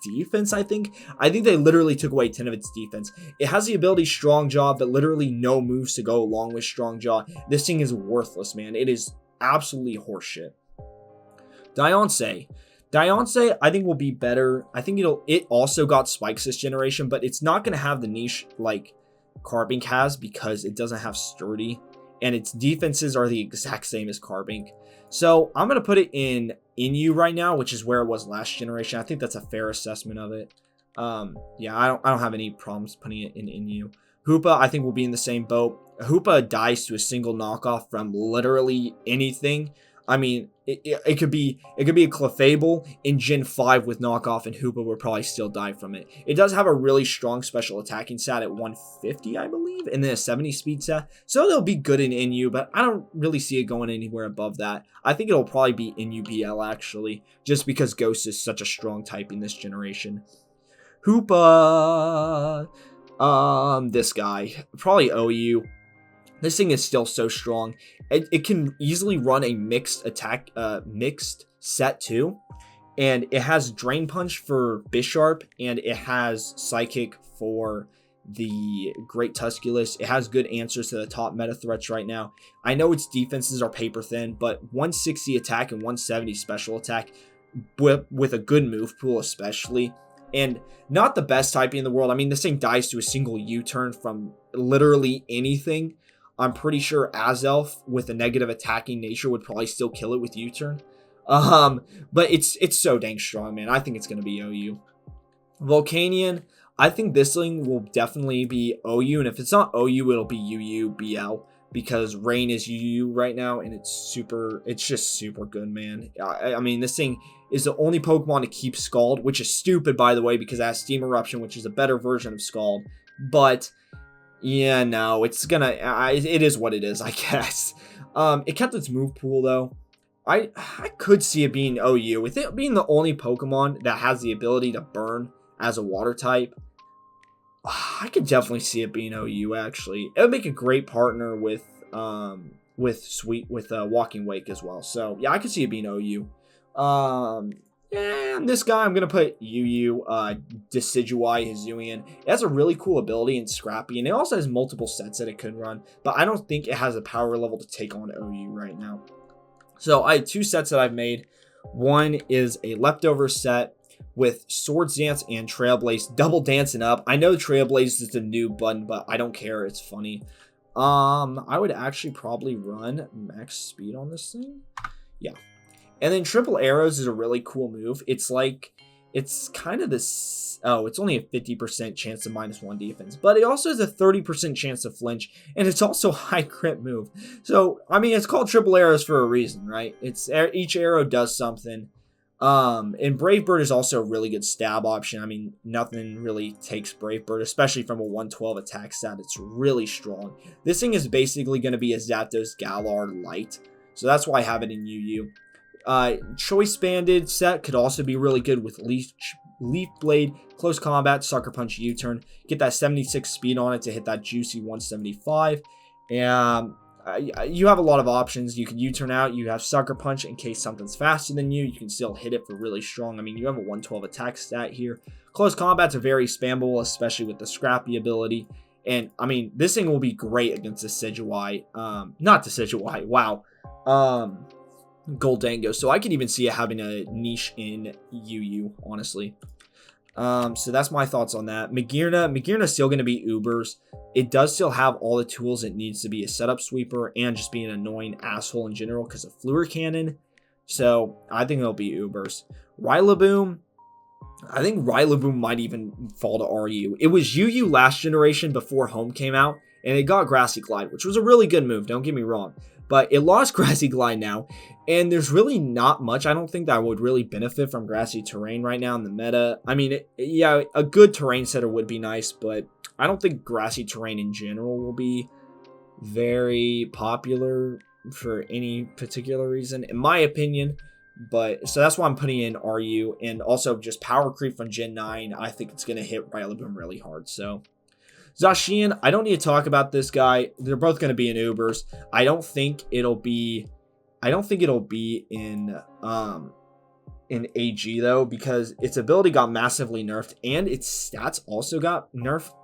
defense, I think. I think they literally took away 10 of its defense. It has the ability Strong Jaw, but literally no moves to go along with Strong Jaw. This thing is worthless, man. It is absolutely horseshit. Diancie, I think will be better. I think it also got spikes this generation, but it's not going to have the niche like Carbink has because it doesn't have sturdy, and its defenses are the exact same as Carbink. So I'm going to put it in Inu right now, which is where it was last generation. I think that's a fair assessment of it. Yeah, I don't have any problems putting it in Inu. Hoopa, I think, will be in the same boat. Hoopa dies to a single knockoff from literally anything. I mean, it could be a Clefable in Gen 5 with knockoff, and Hoopa would probably still die from it. It does have a really strong special attacking stat at 150, I believe, and then a 70 speed stat. So it'll be good in Inu, but I don't really see it going anywhere above that. I think it'll probably be Inu BL, actually, just because Ghost is such a strong type in this generation. Hoopa, this guy, probably OU. This thing is still so strong. It can easily run a mixed attack, mixed set too. And it has Drain Punch for Bisharp, and it has Psychic for the Great Tusculus. It has good answers to the top meta threats right now. I know its defenses are paper thin, but 160 attack and 170 special attack with a good move pool especially. And not the best typing in the world. I mean, this thing dies to a single U-turn from literally anything. I'm pretty sure Azelf with a negative attacking nature would probably still kill it with U-turn. But it's so dang strong, man. I think it's going to be OU. Volcanion, I think this thing will definitely be OU. And if it's not OU, it'll be UU, BL. Because Rain is UU right now, and it's just super good, man. I mean, this thing is the only Pokemon to keep Scald, which is stupid, by the way, because it has Steam Eruption, which is a better version of Scald. But yeah, no, it's gonna, it is what it is, I guess. It kept its move pool, though. I could see it being OU. With it being the only Pokemon that has the ability to burn as a water type, I could definitely see it being OU, actually. It would make a great partner with Walking Wake as well. So, yeah, I could see it being OU. And this guy, I'm going to put UU, Decidueye Hisuian. It has a really cool ability in Scrappy, and it also has multiple sets that it could run, but I don't think it has a power level to take on OU right now. So I have 2 sets that I've made. One is a leftover set with Swords Dance and Trailblaze double dancing up. I know Trailblaze is the new button, but I don't care. It's funny. I would actually probably run max speed on this thing. Yeah. And then Triple Arrows is a really cool move. It's kind of this, it's only a 50% chance of -1 defense, but it also has a 30% chance to flinch, and it's also a high crit move. So, I mean, it's called Triple Arrows for a reason, right? Each arrow does something. And Brave Bird is also a really good stab option. I mean, nothing really takes Brave Bird, especially from a 112 attack stat. It's really strong. This thing is basically going to be a Zapdos Galar Light, so that's why I have it in UU. Choice Banded set could also be really good with Leaf Blade, Close Combat, Sucker Punch, U-Turn. Get that 76 speed on it to hit that juicy 175. And you have a lot of options. You can U-Turn out. You have Sucker Punch in case something's faster than you. You can still hit it for really strong. I mean, you have a 112 attack stat here. Close Combat's are very spammable, especially with the Scrappy ability. And, I mean, this thing will be great against Decidueye. Not Decidueye, wow. Goldango. So I could even see it having a niche in UU, honestly. So that's my thoughts on that. Magearna is still going to be Ubers. It does still have all the tools it needs to be a setup sweeper and just be an annoying asshole in general because of Fluor Cannon. So I think it'll be Ubers. Rillaboom. I think Rillaboom might even fall to RU. It was UU last generation before Home came out, and it got Grassy Glide, which was a really good move, don't get me wrong. But it lost Grassy Glide now, and there's really not much. I don't think that would really benefit from Grassy Terrain right now in the meta. I mean, yeah, a good Terrain setter would be nice, but I don't think Grassy Terrain in general will be very popular for any particular reason, in my opinion. But so that's why I'm putting in RU, and also just power creep from Gen 9. I think it's going to hit Rillaboom really hard. So Zacian, I don't need to talk about this guy. They're both going to be in Ubers. I don't think it'll be in AG though, because its ability got massively nerfed and its stats also got nerfed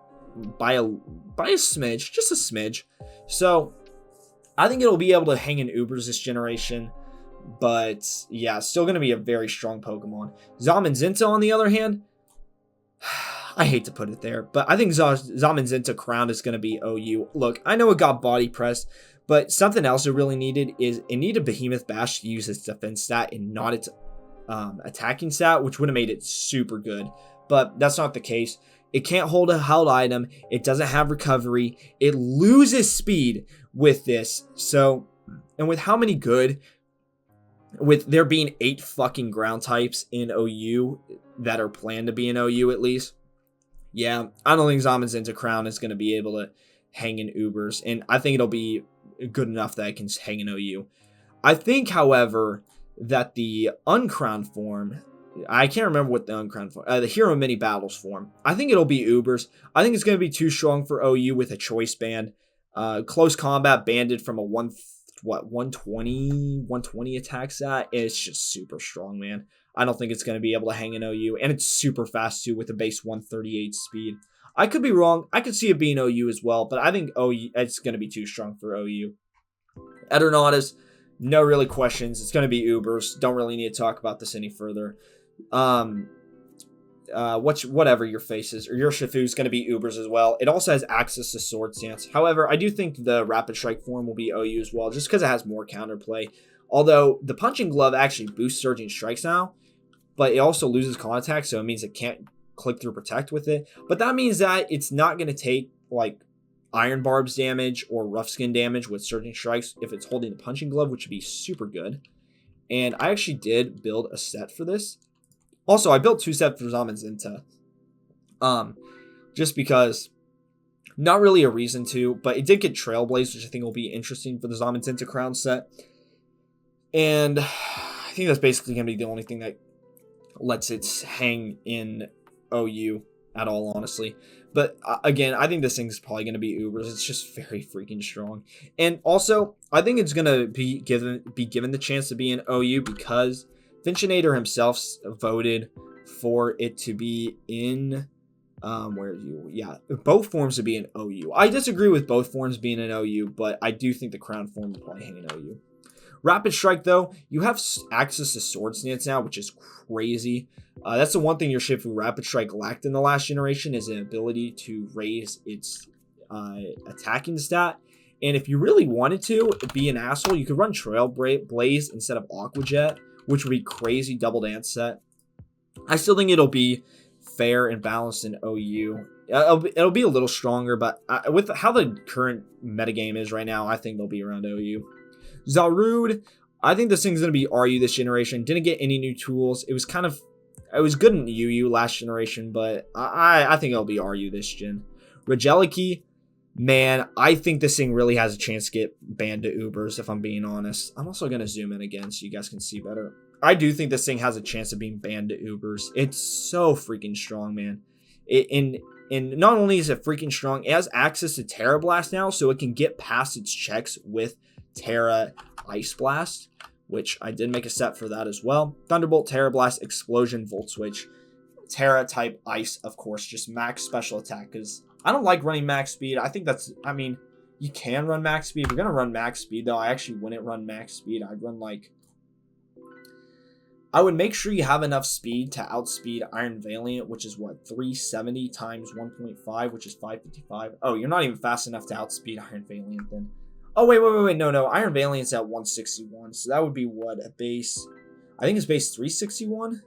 by a smidge, just a smidge. So I think it'll be able to hang in Ubers this generation. But yeah, still going to be a very strong Pokemon. Zamazenta, on the other hand, I hate to put it there, but I think Zamazenta Crown is going to be OU. Look, I know it got body pressed, but something else it really needed is it needed Behemoth Bash to use its defense stat and not its attacking stat, which would have made it super good. But that's not the case. It can't hold a held item. It doesn't have recovery. It loses speed with this. So, and with how many good, with there being 8 fucking ground types in OU that are planned to be in OU at least, yeah, I don't think Zamazenta Crown is going to be able to hang in Ubers, and I think it'll be good enough that it can hang in OU. I think, however, that the uncrowned form, I can't remember what the uncrowned form, the Hero Mini Battles form, I think it'll be Ubers. I think it's going to be too strong for OU with a choice band. Close combat banded from a 120 attack stat. It's just super strong, man. I don't think it's going to be able to hang in OU, and it's super fast too with a base 138 speed. I could be wrong. I could see it being OU as well, but I think OU, it's going to be too strong for OU. Eternatus, no really questions. It's going to be Ubers. Don't really need to talk about this any further. Whatever your face is, or your Shifu is going to be Ubers as well. It also has access to Sword Stance. However, I do think the Rapid Strike form will be OU as well, just because it has more counterplay. Although the Punching Glove actually boosts Surging Strikes now, but it also loses contact, so it means it can't click through Protect with it. But that means that it's not going to take like Iron Barbs damage or Rough Skin damage with Surging Strikes if it's holding the Punching Glove, which would be super good. And I actually did build a set for this. Also, I built 2 sets for Zamazenta. Just because, not really a reason to, but it did get Trailblaze, which I think will be interesting for the Zamazenta Crown set. And I think that's basically going to be the only thing that lets it hang in OU at all, honestly. But again, I think this thing's probably going to be Ubers. It's just very freaking strong. And also, I think it's going to be given the chance to be in OU because Finchinator himself voted for it to be in both forms to be in OU. I disagree with both forms being in OU, but I do think the Crown form will probably hang in OU. Rapid Strike, though, you have access to Sword Stance now, which is crazy. That's the one thing your Shifu Rapid Strike lacked in the last generation, is an ability to raise its attacking stat. And if you really wanted to be an asshole, you could run Trailblaze instead of Aqua Jet, which would be crazy double dance set. I still think it'll be fair and balanced in OU. It'll be a little stronger, but with how the current metagame is right now, I think they'll be around OU. Zarude, I think this thing's going to be RU this generation. Didn't get any new tools. It was good in UU last generation, but I think it'll be RU this gen. Regeliki, man, I think this thing really has a chance to get banned to Ubers, if I'm being honest. I'm also going to zoom in again so you guys can see better. I do think this thing has a chance of being banned to Ubers. It's so freaking strong, man. And not only is it freaking strong, it has access to Terra Blast now, so it can get past its checks with Terra Ice Blast, which I did make a set for that as well. Thunderbolt, Terra Blast, Explosion, Volt Switch. Terra type Ice, of course, just max special attack, because I don't like running max speed. I think that's, I mean, you can run max speed. If you're going to run max speed, though, I actually wouldn't run max speed. I'd run like, I would make sure you have enough speed to outspeed Iron Valiant, which is what, 370 times 1.5, which is 555. Oh, you're not even fast enough to outspeed Iron Valiant then. Oh, wait, no. Iron Valiant's at 161, so that would be what, a base, I think it's base 361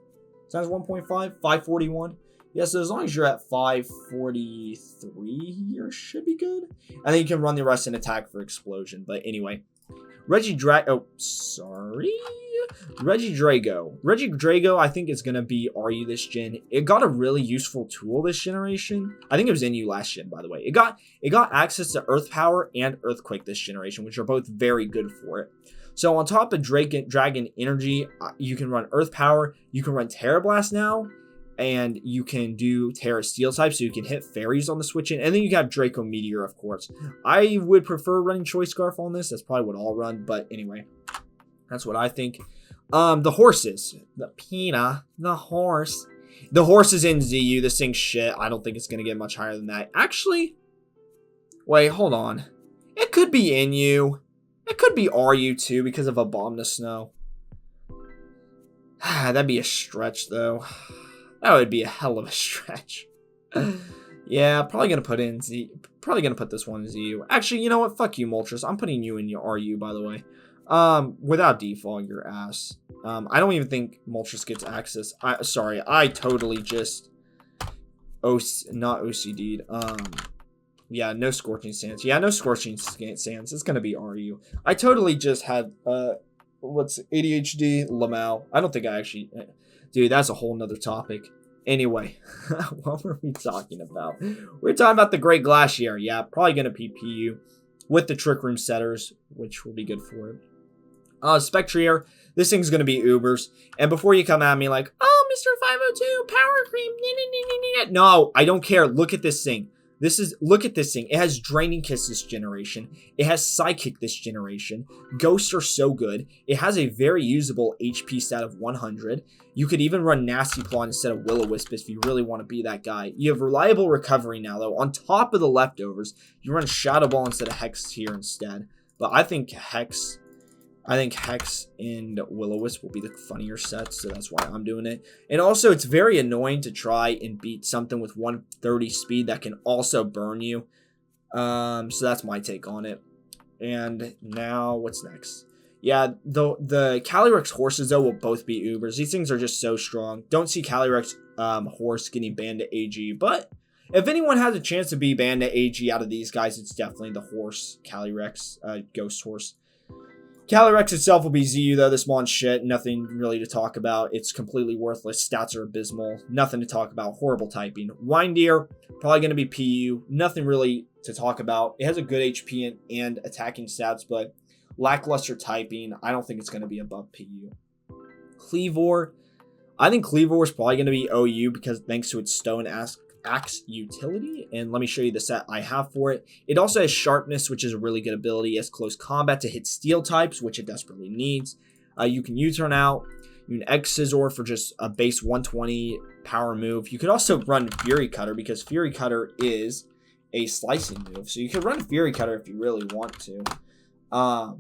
times 1.5, 541. Yeah, so as long as you're at 543 here, should be good. And then you can run the rest in attack for explosion. But anyway, Regidrago, I think is going to be RU this gen. It got a really useful tool this generation. I think it was in you last gen, by the way. It got access to Earth Power and Earthquake this generation, which are both very good for it. So on top of Dragon Energy, you can run Earth Power. You can run Terra Blast now. And you can do Terra Steel type, so you can hit fairies on the switch in. And then you have Draco Meteor, of course. I would prefer running Choice Scarf on this. That's probably what I'll run. But anyway, that's what I think. The horses. The Pina. The horse. The horse is in ZU. This thing's shit. I don't think it's going to get much higher than that. Actually, wait, hold on. It could be in you. It could be RU too because of a Bomb to Snow. That'd be a stretch, though. That would be a hell of a stretch. Yeah, probably gonna put in Z. Probably gonna put this one in ZU. Actually, you know what? Fuck you, Moltres. I'm putting you in your RU, by the way. Without defog your ass. I don't even think Moltres gets access. Sorry, I totally just not OCD'd. Yeah, no Scorching Sands. Yeah, no Scorching Sands. It's gonna be RU. I totally just had what's ADHD, Lamau. I don't think I actually. Dude, that's a whole nother topic. Anyway, what were we talking about? We're talking about the Great Glacier. Yeah, probably going to PPU with the Trick Room Setters, which will be good for it. Spectrier, this thing's going to be Ubers. And before you come at me like, oh, Mr. 502, Power Cream. No, I don't care. Look at this thing. Look at this thing. It has Draining Kiss this generation. It has Psychic this generation. Ghosts are so good. It has a very usable HP stat of 100. You could even run Nasty Claw instead of Will-O-Wisp if you really want to be that guy. You have reliable recovery now, though. On top of the leftovers, you run Shadow Ball instead of Hex here instead. But I think Hex and Will-O-Wisp will be the funnier sets, so that's why I'm doing it. And also, it's very annoying to try and beat something with 130 speed that can also burn you. So that's my take on it. And now, what's next? Yeah, the Calyrex horses, though, will both be Ubers. These things are just so strong. Don't see Calyrex horse getting banned to AG, but if anyone has a chance to be banned to AG out of these guys, it's definitely the horse, Calyrex, ghost horse. Calyrex itself will be ZU, though. This mon's shit. Nothing really to talk about. It's completely worthless. Stats are abysmal. Nothing to talk about. Horrible typing. Windeer, probably going to be PU. Nothing really to talk about. It has a good HP and attacking stats, but lackluster typing. I don't think it's going to be above PU. Cleavor. I think Cleavor is probably going to be OU because thanks to its Stone Axe utility, and let me show you the set I have for it. It also has Sharpness, which is a really good ability. It has Close Combat to hit steel types, which it desperately needs. You can U-turn out. You can X-Scissor for just a base 120 power move. You could also run Fury Cutter because Fury Cutter is a slicing move, so you could run Fury Cutter if you really want to. Now,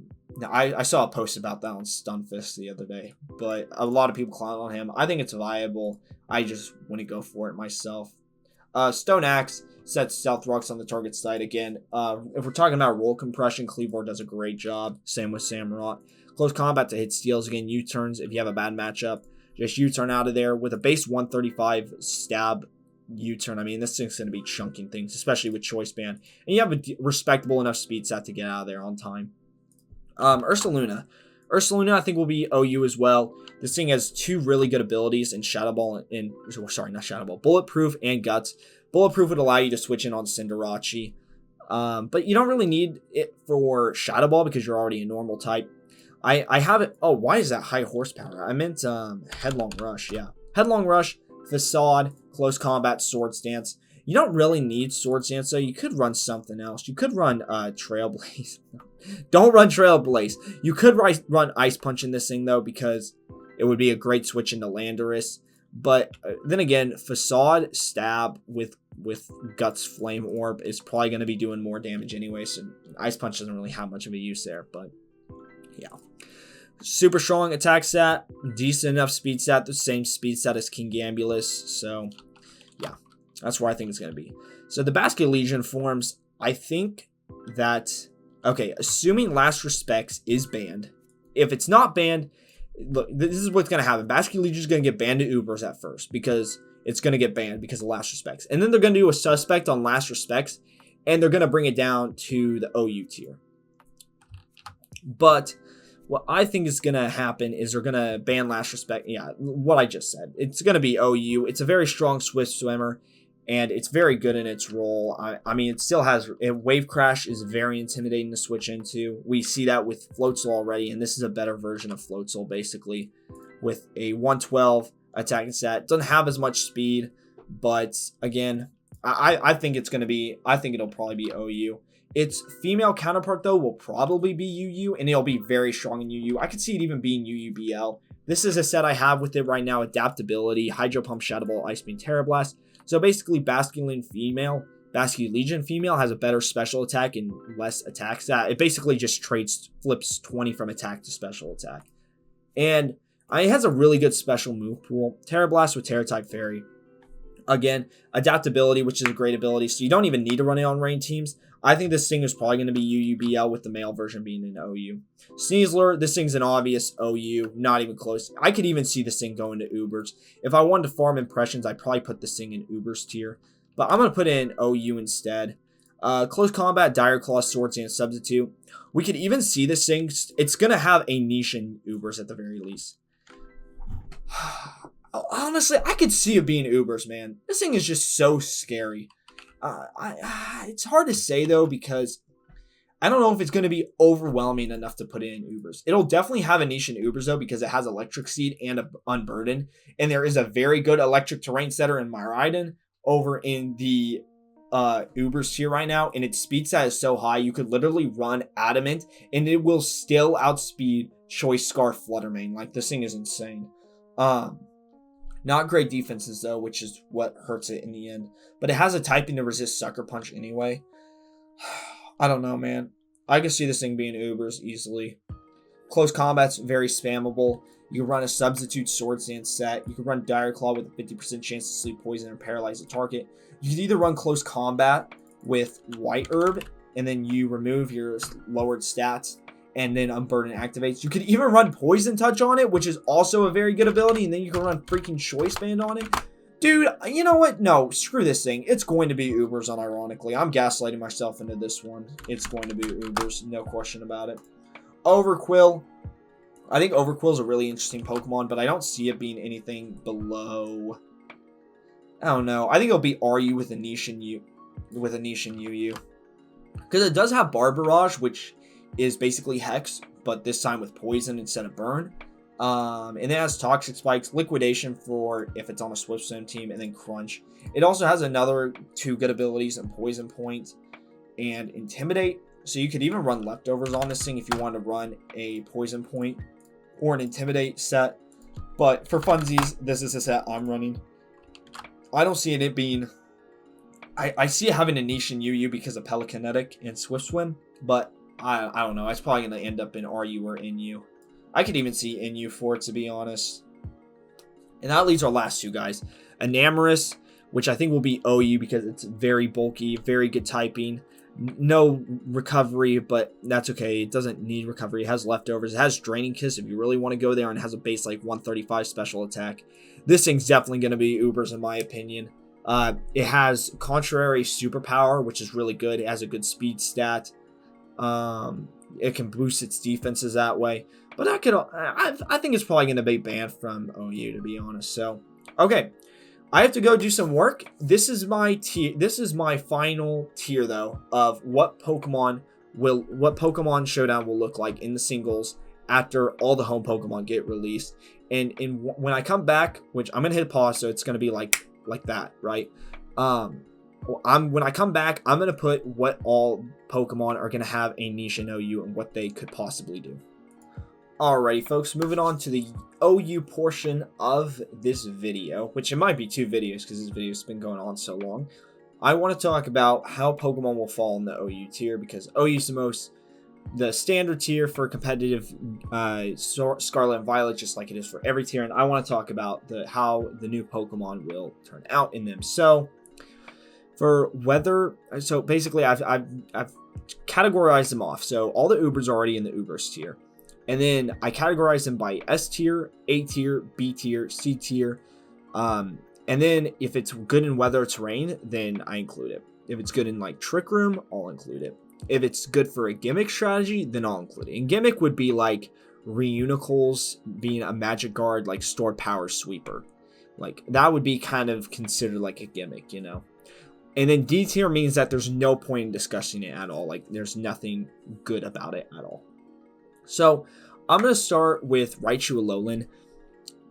I saw a post about that on Stunfist the other day, but a lot of people clown on him. I think it's viable. I just want to go for it myself. Stone Axe sets Stealth Rocks on the target side again. If we're talking about roll compression, Cleavor does a great job. Same with Samurott. Close combat to hit steals again. U-turns if you have a bad matchup. Just U-turn out of there with a base 135 stab U-turn. I mean, this thing's going to be chunking things, especially with Choice Band. And you have a respectable enough speed set to get out of there on time. Ursaluna. Ursaluna, I think, will be OU as well. This thing has two really good abilities in Shadow Ball and not Shadow Ball, Bulletproof and Guts. Bulletproof would allow you to switch in on Cinderace. But you don't really need it for Shadow Ball because you're already a normal type. I have it. Oh, why is that high horsepower? I meant Headlong Rush. Yeah, Headlong Rush, Facade, Close Combat, Sword Stance. You don't really need Sword Stance, so you could run something else. You could run Trailblaze. Don't run Trailblaze. You could run Ice Punch in this thing, though, because it would be a great switch into Landorus. But then again, Facade Stab with Guts Flame Orb is probably going to be doing more damage anyway, so Ice Punch doesn't really have much of a use there, but yeah. Super strong attack stat, decent enough speed stat, the same speed stat as Kingambulus, so yeah, that's where I think it's going to be. So the Basket Legion forms, I think that, okay, assuming Last Respects is banned, if it's not banned, look, this is what's going to happen. Basket Legion is going to get banned to Ubers at first, because it's going to get banned because of last respects. And then they're going to do a suspect on last respects, and they're going to bring it down to the OU tier. But what I think is going to happen is they're going to ban last respect. Yeah, what I just said. It's going to be OU. It's a very strong swift swimmer, and it's very good in its role. I mean, it still has... Wave Crash is very intimidating to switch into. We see that with Floatzel already, and this is a better version of Floatzel, basically, with a 112 attacking stat. Doesn't have as much speed, but again, I think it's going to be... I think it'll probably be OU. Its female counterpart, though, will probably be UU, and it'll be very strong in UU. I could see it even being UUBL. This is a set I have with it right now. Adaptability, Hydro Pump, Shadow Ball, Ice Beam, Terra Blast. So basically, Basculine Legion female has a better special attack and less attack stat. It basically just flips 20 from attack to special attack. And it has a really good special move pool. Terra Blast with Terra type Fairy. Again, adaptability, which is a great ability, so you don't even need to run it on rain teams. I think this thing is probably going to be UUBL with the male version being an OU. Sneasler, this thing's an obvious OU, not even close. I could even see this thing going to Ubers. If I wanted to farm impressions, I'd probably put this thing in Ubers tier. But I'm going to put it in OU instead. Close Combat, Dire Claw, Swords, and Substitute. We could even see this thing. It's going to have a niche in Ubers at the very least. Honestly, I could see it being Ubers, man. This thing is just so scary. It's hard to say, though, because I don't know if it's going to be overwhelming enough to put it in Ubers. It'll definitely have a niche in Ubers, though, because it has Electric Seed and Unburden. And there is a very good electric terrain setter in Miraidon over in the Ubers tier right now. And its speed stat is so high, you could literally run Adamant, and it will still outspeed Choice Scarf Fluttermane. Like, this thing is insane. Not great defenses, though, which is what hurts it in the end. But it has a typing to resist Sucker Punch anyway. I don't know, man. I can see this thing being Ubers easily. Close Combat's very spammable. You can run a Substitute Sword Stance set. You can run Dire Claw with a 50% chance to sleep poison or paralyze the target. You can either run Close Combat with White Herb, and then you remove your lowered stats, and then Unburden activates. You could even run Poison Touch on it, which is also a very good ability, and then you can run freaking Choice Band on it. Dude, you know what? No, screw this thing. It's going to be Ubers, unironically. I'm gaslighting myself into this one. It's going to be Ubers, no question about it. Overquill. I think Overquill is a really interesting Pokemon, but I don't see it being anything below... I don't know. I think it'll be RU with a niche in UU. Because it does have Barbarage, which is basically Hex, but this time with Poison instead of Burn. And it has Toxic Spikes, Liquidation for if it's on a Swift Swim team, and then Crunch. It also has another 2 good abilities in Poison Point and Intimidate. So you could even run Leftovers on this thing if you want to run a Poison Point or an Intimidate set. But for funsies, this is a set I'm running. I don't see it being... I see it having a niche in UU because of Telekinetic and Swift Swim, but I don't know. It's probably going to end up in RU or NU. I could even see NU for it, to be honest. And that leaves our last two guys. Enamorous, which I think will be OU because it's very bulky, very good typing. No recovery, but that's okay. It doesn't need recovery. It has leftovers. It has Draining Kiss if you really want to go there, and it has a base like 135 special attack. This thing's definitely going to be Ubers in my opinion. It has Contrary Superpower, which is really good. It has a good speed stat. It can boost its defenses that way. But I think it's probably going to be banned from OU, to be honest. So, okay. I have to go do some work. This is my tier. This is my final tier, though, of what Pokemon Showdown will look like in the singles after all the home Pokemon get released. And when I come back, which I'm gonna hit pause, so it's gonna be like that, right? When I come back, I'm gonna put what all Pokemon are gonna have a niche in OU and what they could possibly do. Alrighty, folks, moving on to the OU portion of this video, which it might be 2 videos because this video's been going on so long. I want to talk about how Pokemon will fall in the OU tier because OU is the standard tier for competitive Scarlet and Violet, just like it is for every tier. And I want to talk about how the new Pokemon will turn out in them. So basically I've categorized them off. So all the Ubers are already in the Ubers tier. And then I categorize them by S tier, A tier, B tier, C tier, And then if it's good in weather terrain, then I include it. If it's good in like Trick Room, I'll include it. If it's good for a gimmick strategy, then I'll include it. And gimmick would be like Reunicles being a magic guard, like stored power sweeper. Like that would be kind of considered like a gimmick, you know. And then D tier means that there's no point in discussing it at all. Like there's nothing good about it at all. So I'm going to start with Raichu Alolan.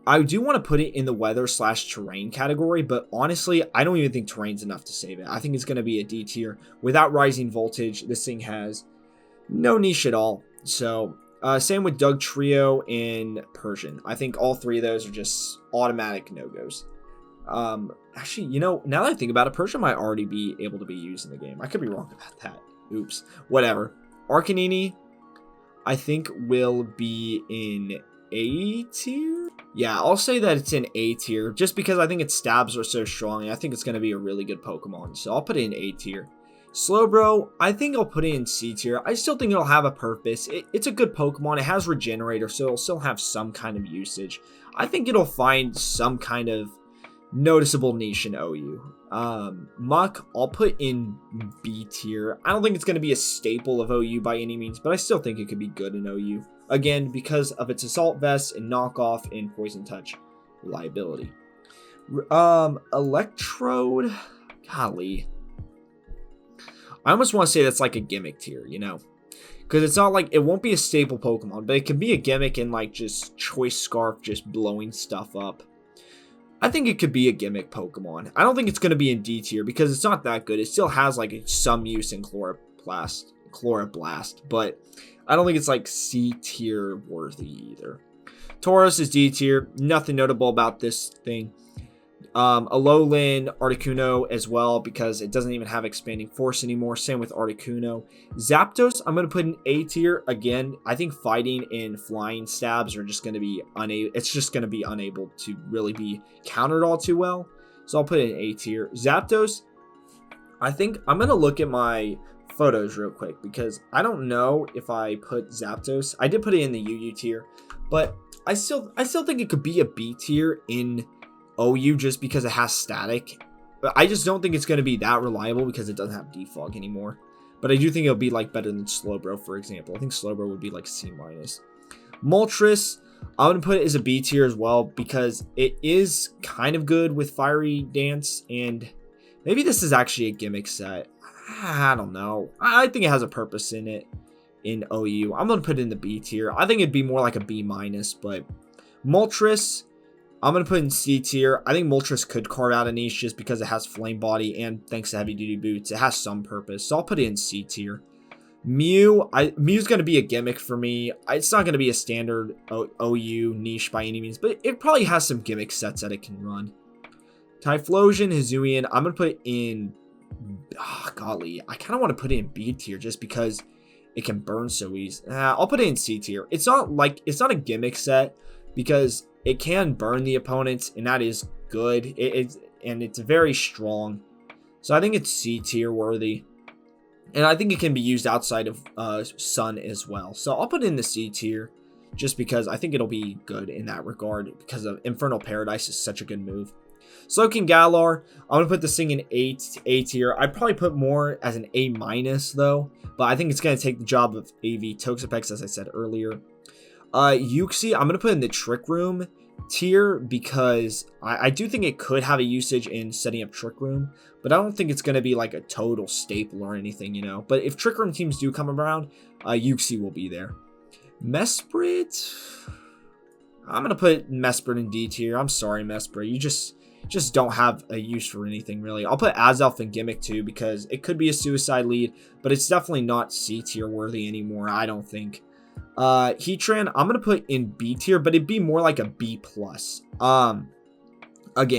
I do want to put it in the weather / terrain category, but honestly, I don't even think terrain's enough to save it. I think it's going to be a D tier. Without rising voltage, this thing has no niche at all. So same with Doug Trio and Persian. I think all three of those are just automatic no-goes. Actually, you know, now that I think about it, Persian might already be able to be used in the game. I could be wrong about that. Oops. Whatever. Arcanini, I think, will be in A tier. Yeah, I'll say that it's in A tier just because I think its stabs are so strong and I think it's going to be a really good Pokemon. So I'll put it in A tier. Slowbro, I think I'll put it in C tier. I still think it'll have a purpose. It's a good Pokemon. It has Regenerator, so it'll still have some kind of usage. I think it'll find some kind of noticeable niche in OU. Muck, I'll put in B tier. I don't think it's going to be a staple of OU by any means, but I still think it could be good in OU. Again, because of its Assault Vest and Knockoff and Poison Touch reliability. Electrode, golly. I almost want to say that's like a gimmick tier, you know? Because it's not like, it won't be a staple Pokemon, but it can be a gimmick in like just Choice Scarf just blowing stuff up. I think it could be a gimmick Pokemon. I don't think it's going to be in D tier because it's not that good. It still has like some use in Chloroblast, but I don't think it's like C tier worthy either. Tauros is D tier. Nothing notable about this thing. Alolan, Articuno as well because it doesn't even have expanding force anymore. Same with Articuno. Zapdos, I'm going to put in A tier. Again, I think fighting and flying stabs are just going to be unable. It's just going to be unable to really be countered all too well. So I'll put it in A tier. Zapdos, I think I'm going to look at my photos real quick because I don't know if I put Zapdos. I did put it in the UU tier, but I still think it could be a B tier in OU just because it has static. But I just don't think it's going to be that reliable because it doesn't have defog anymore. But I do think it'll be like better than Slowbro, for example. I think Slowbro would be like C-. Moltres, I'm going to put it as a B tier as well because it is kind of good with Fiery Dance, and maybe this is actually a gimmick set. I don't know. I think it has a purpose in it in OU. I'm going to put it in the B tier. I think it'd be more like a B-, but Moltres, I'm going to put in C tier. I think Moltres could carve out a niche just because it has Flame Body and thanks to Heavy Duty Boots, it has some purpose. So I'll put it in C tier. Mew's going to be a gimmick for me. It's not going to be a standard OU niche by any means, but it probably has some gimmick sets that it can run. Typhlosion, Hisuian, I'm going to put in, golly, I kind of want to put it in B tier just because it can burn so easy. I'll put it in C tier. It's not a gimmick set because it can burn the opponents, and that is good. It's very strong. So I think it's C tier worthy. And I think it can be used outside of Sun as well. So I'll put it in the C tier just because I think it'll be good in that regard because of Infernal Paradise is such a good move. Slowking Galar, I'm going to put this thing in A tier. I'd probably put more as an A- though, but I think it's going to take the job of AV Toxapex, as I said earlier. Uxie, I'm going to put in the Trick Room tier because I do think it could have a usage in setting up Trick Room, but I don't think it's going to be like a total staple or anything, you know. But if Trick Room teams do come around, Uxie will be there. Mesprit, I'm going to put Mesprit in D tier. I'm sorry, Mesprit. You just don't have a use for anything, really. I'll put Azelf in Gimmick, too, because it could be a suicide lead, but it's definitely not C tier worthy anymore, I don't think. Heatran, I'm going to put in B tier, but it'd be more like a B+. Again,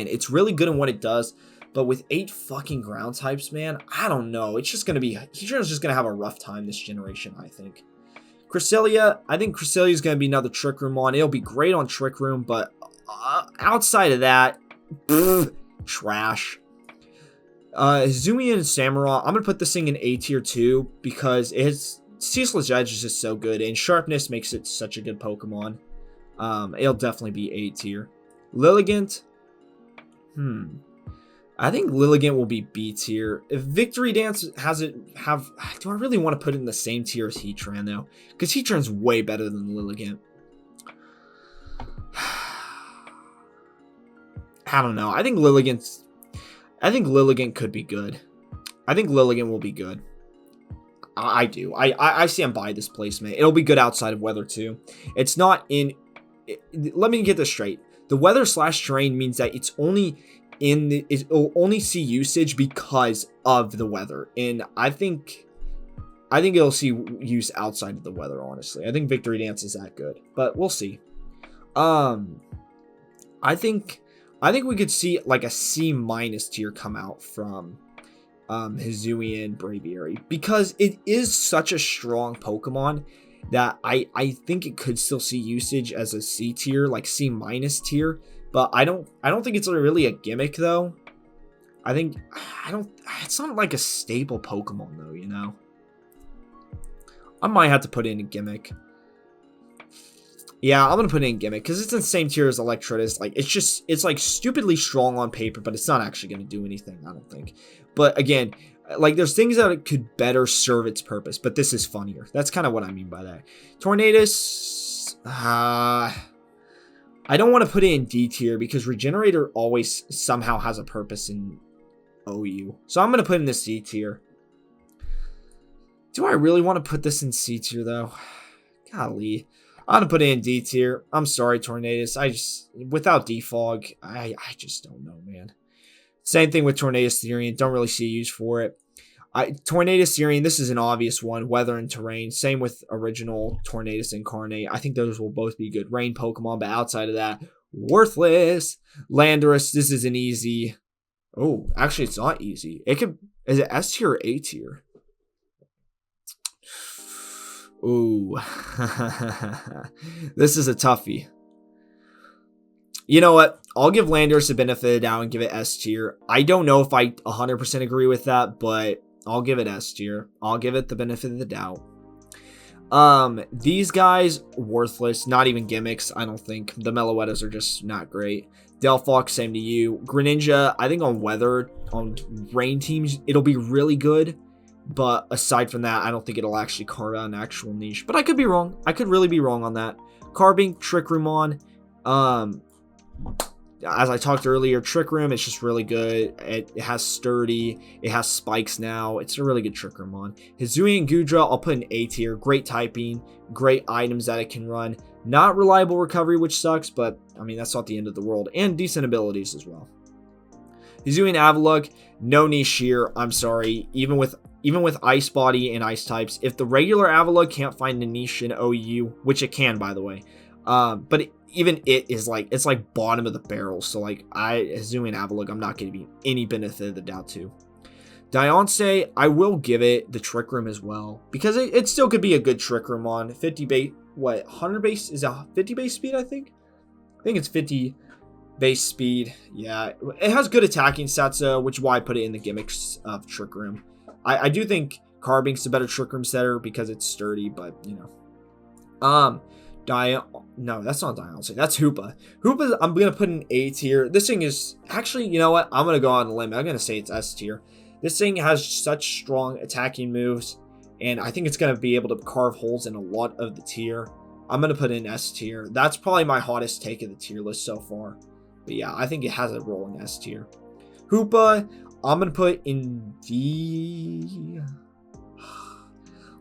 it's really good in what it does, but with 8 fucking ground types, man, I don't know. It's just going to be, Heatran's just going to have a rough time this generation, I think. Cresselia, I think Cresselia is going to be another Trick Room on. It'll be great on Trick Room, but outside of that, trash. Hisuian and Samurott, I'm going to put this thing in A tier too because its Ceaseless Edge is just so good and Sharpness makes it such a good Pokemon. It'll definitely be A tier. Lilligant, I think Lilligant will be B tier. If Victory Dance has it do I really want to put it in the same tier as Heatran though? Because Heatran's way better than Lilligant. I don't know. I think Lilligant could be good. I think Lilligant will be good. I do. I stand by this placement. It'll be good outside of weather too. It's not in. Let me get this straight. The weather / terrain means that it's only it'll only see usage because of the weather, and I think it'll see use outside of the weather. Honestly, I think Victory Dance is that good, but we'll see. I think we could see like a C- tier come out from Hisuian Braviary, because it is such a strong Pokemon that I think it could still see usage as a C tier, like C- tier, but I don't think it's really a gimmick though. It's not like a staple Pokemon though, you know. I might have to put in a gimmick. Yeah, I'm gonna put it in gimmick because it's in the same tier as Electrotus. Like it's like stupidly strong on paper, but it's not actually gonna do anything, I don't think. But again, like there's things that it could better serve its purpose, but this is funnier. That's kind of what I mean by that. Tornadus, I don't want to put it in D tier because Regenerator always somehow has a purpose in OU. So I'm gonna put it in the C tier. Do I really want to put this in C tier though? Golly. I'm gonna put it in D tier. I'm sorry, Tornadus. Without Defog, I just don't know, man. Same thing with Tornadus Therian. Don't really see a use for it. Tornadus Therian, this is an obvious one. Weather and terrain. Same with original Tornadus Incarnate. I think those will both be good rain Pokemon, but outside of that, worthless. Landorus, this is an easy. Oh, actually, it's not easy. Is it S tier or A tier? Ooh. This is a toughie. You know what? I'll give Landorus the benefit of the doubt and give it S tier. I don't know if I 100% agree with that, but I'll give it S tier. I'll give it the benefit of the doubt. These guys, worthless. Not even gimmicks, I don't think. The Meloettas are just not great. Delphox, same to you. Greninja, I think on weather, on rain teams, it'll be really good. But aside from that, I don't think it'll actually carve out an actual niche. But I could be wrong. I could really be wrong on that. Carbink, Trick Room on. As I talked earlier, Trick Room, it's just really good. It has sturdy. It has spikes now. It's a really good Trick Room on. Hisuian Gudra, I'll put in A tier. Great typing. Great items that it can run. Not reliable recovery, which sucks. But, I mean, that's not the end of the world. And decent abilities as well. Hisuian Avalugg, no niche here. I'm sorry. Even with Ice Body and Ice types, if the regular Avalugg can't find a niche in OU, which it can, by the way, but even it is like, it's like bottom of the barrel. So like Hisuian Avalugg, I'm not going to be any benefit of the doubt to. Diancie, I will give it the Trick Room as well, because it still could be a good Trick Room on 50 base. What 100 base is a 50 base speed? I think it's 50 base speed. Yeah, it has good attacking stats though, which is why I put it in the gimmicks of Trick Room. I do think Carbink's a better Trick Room setter because it's sturdy, but you know. No, that's not Diancie. That's Hoopa. Hoopa, I'm gonna put in A tier. This thing is actually, you know what? I'm gonna go on a limb. I'm gonna say it's S tier. This thing has such strong attacking moves, and I think it's gonna be able to carve holes in a lot of the tier. I'm gonna put in S tier. That's probably my hottest take of the tier list so far. But yeah, I think it has a role in S tier. Hoopa, I'm gonna put in D.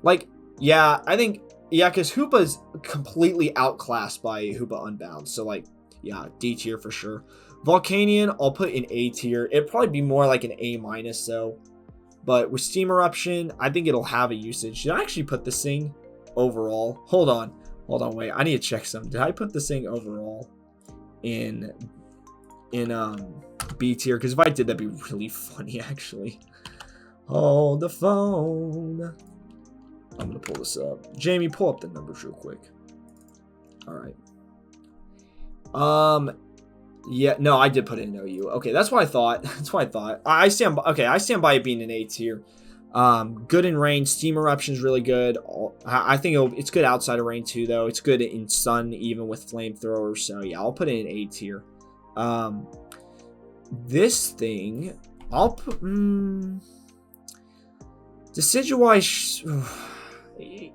Like, yeah, I think, yeah, because Hoopa's completely outclassed by Hoopa Unbound. So, like, yeah, D tier for sure. Volcanion, I'll put in A tier. It'd probably be more like an A minus, though. But with Steam Eruption, I think it'll have a usage. Did I actually put this thing overall? Hold on, wait. I need to check something. Did I put this thing overall in B tier? Because if I did, that'd be really funny, actually. Hold the phone. I'm gonna pull this up. Jamie, pull up the numbers real quick. All right. Yeah, no, I did put it in OU. Okay, that's what I thought. I stand by it being an A tier. Good in rain. Steam Eruption is really good. I think it's good outside of rain too, though. It's good in sun, even with flamethrowers. So yeah, I'll put it in A tier. this thing, I'll put Decidueye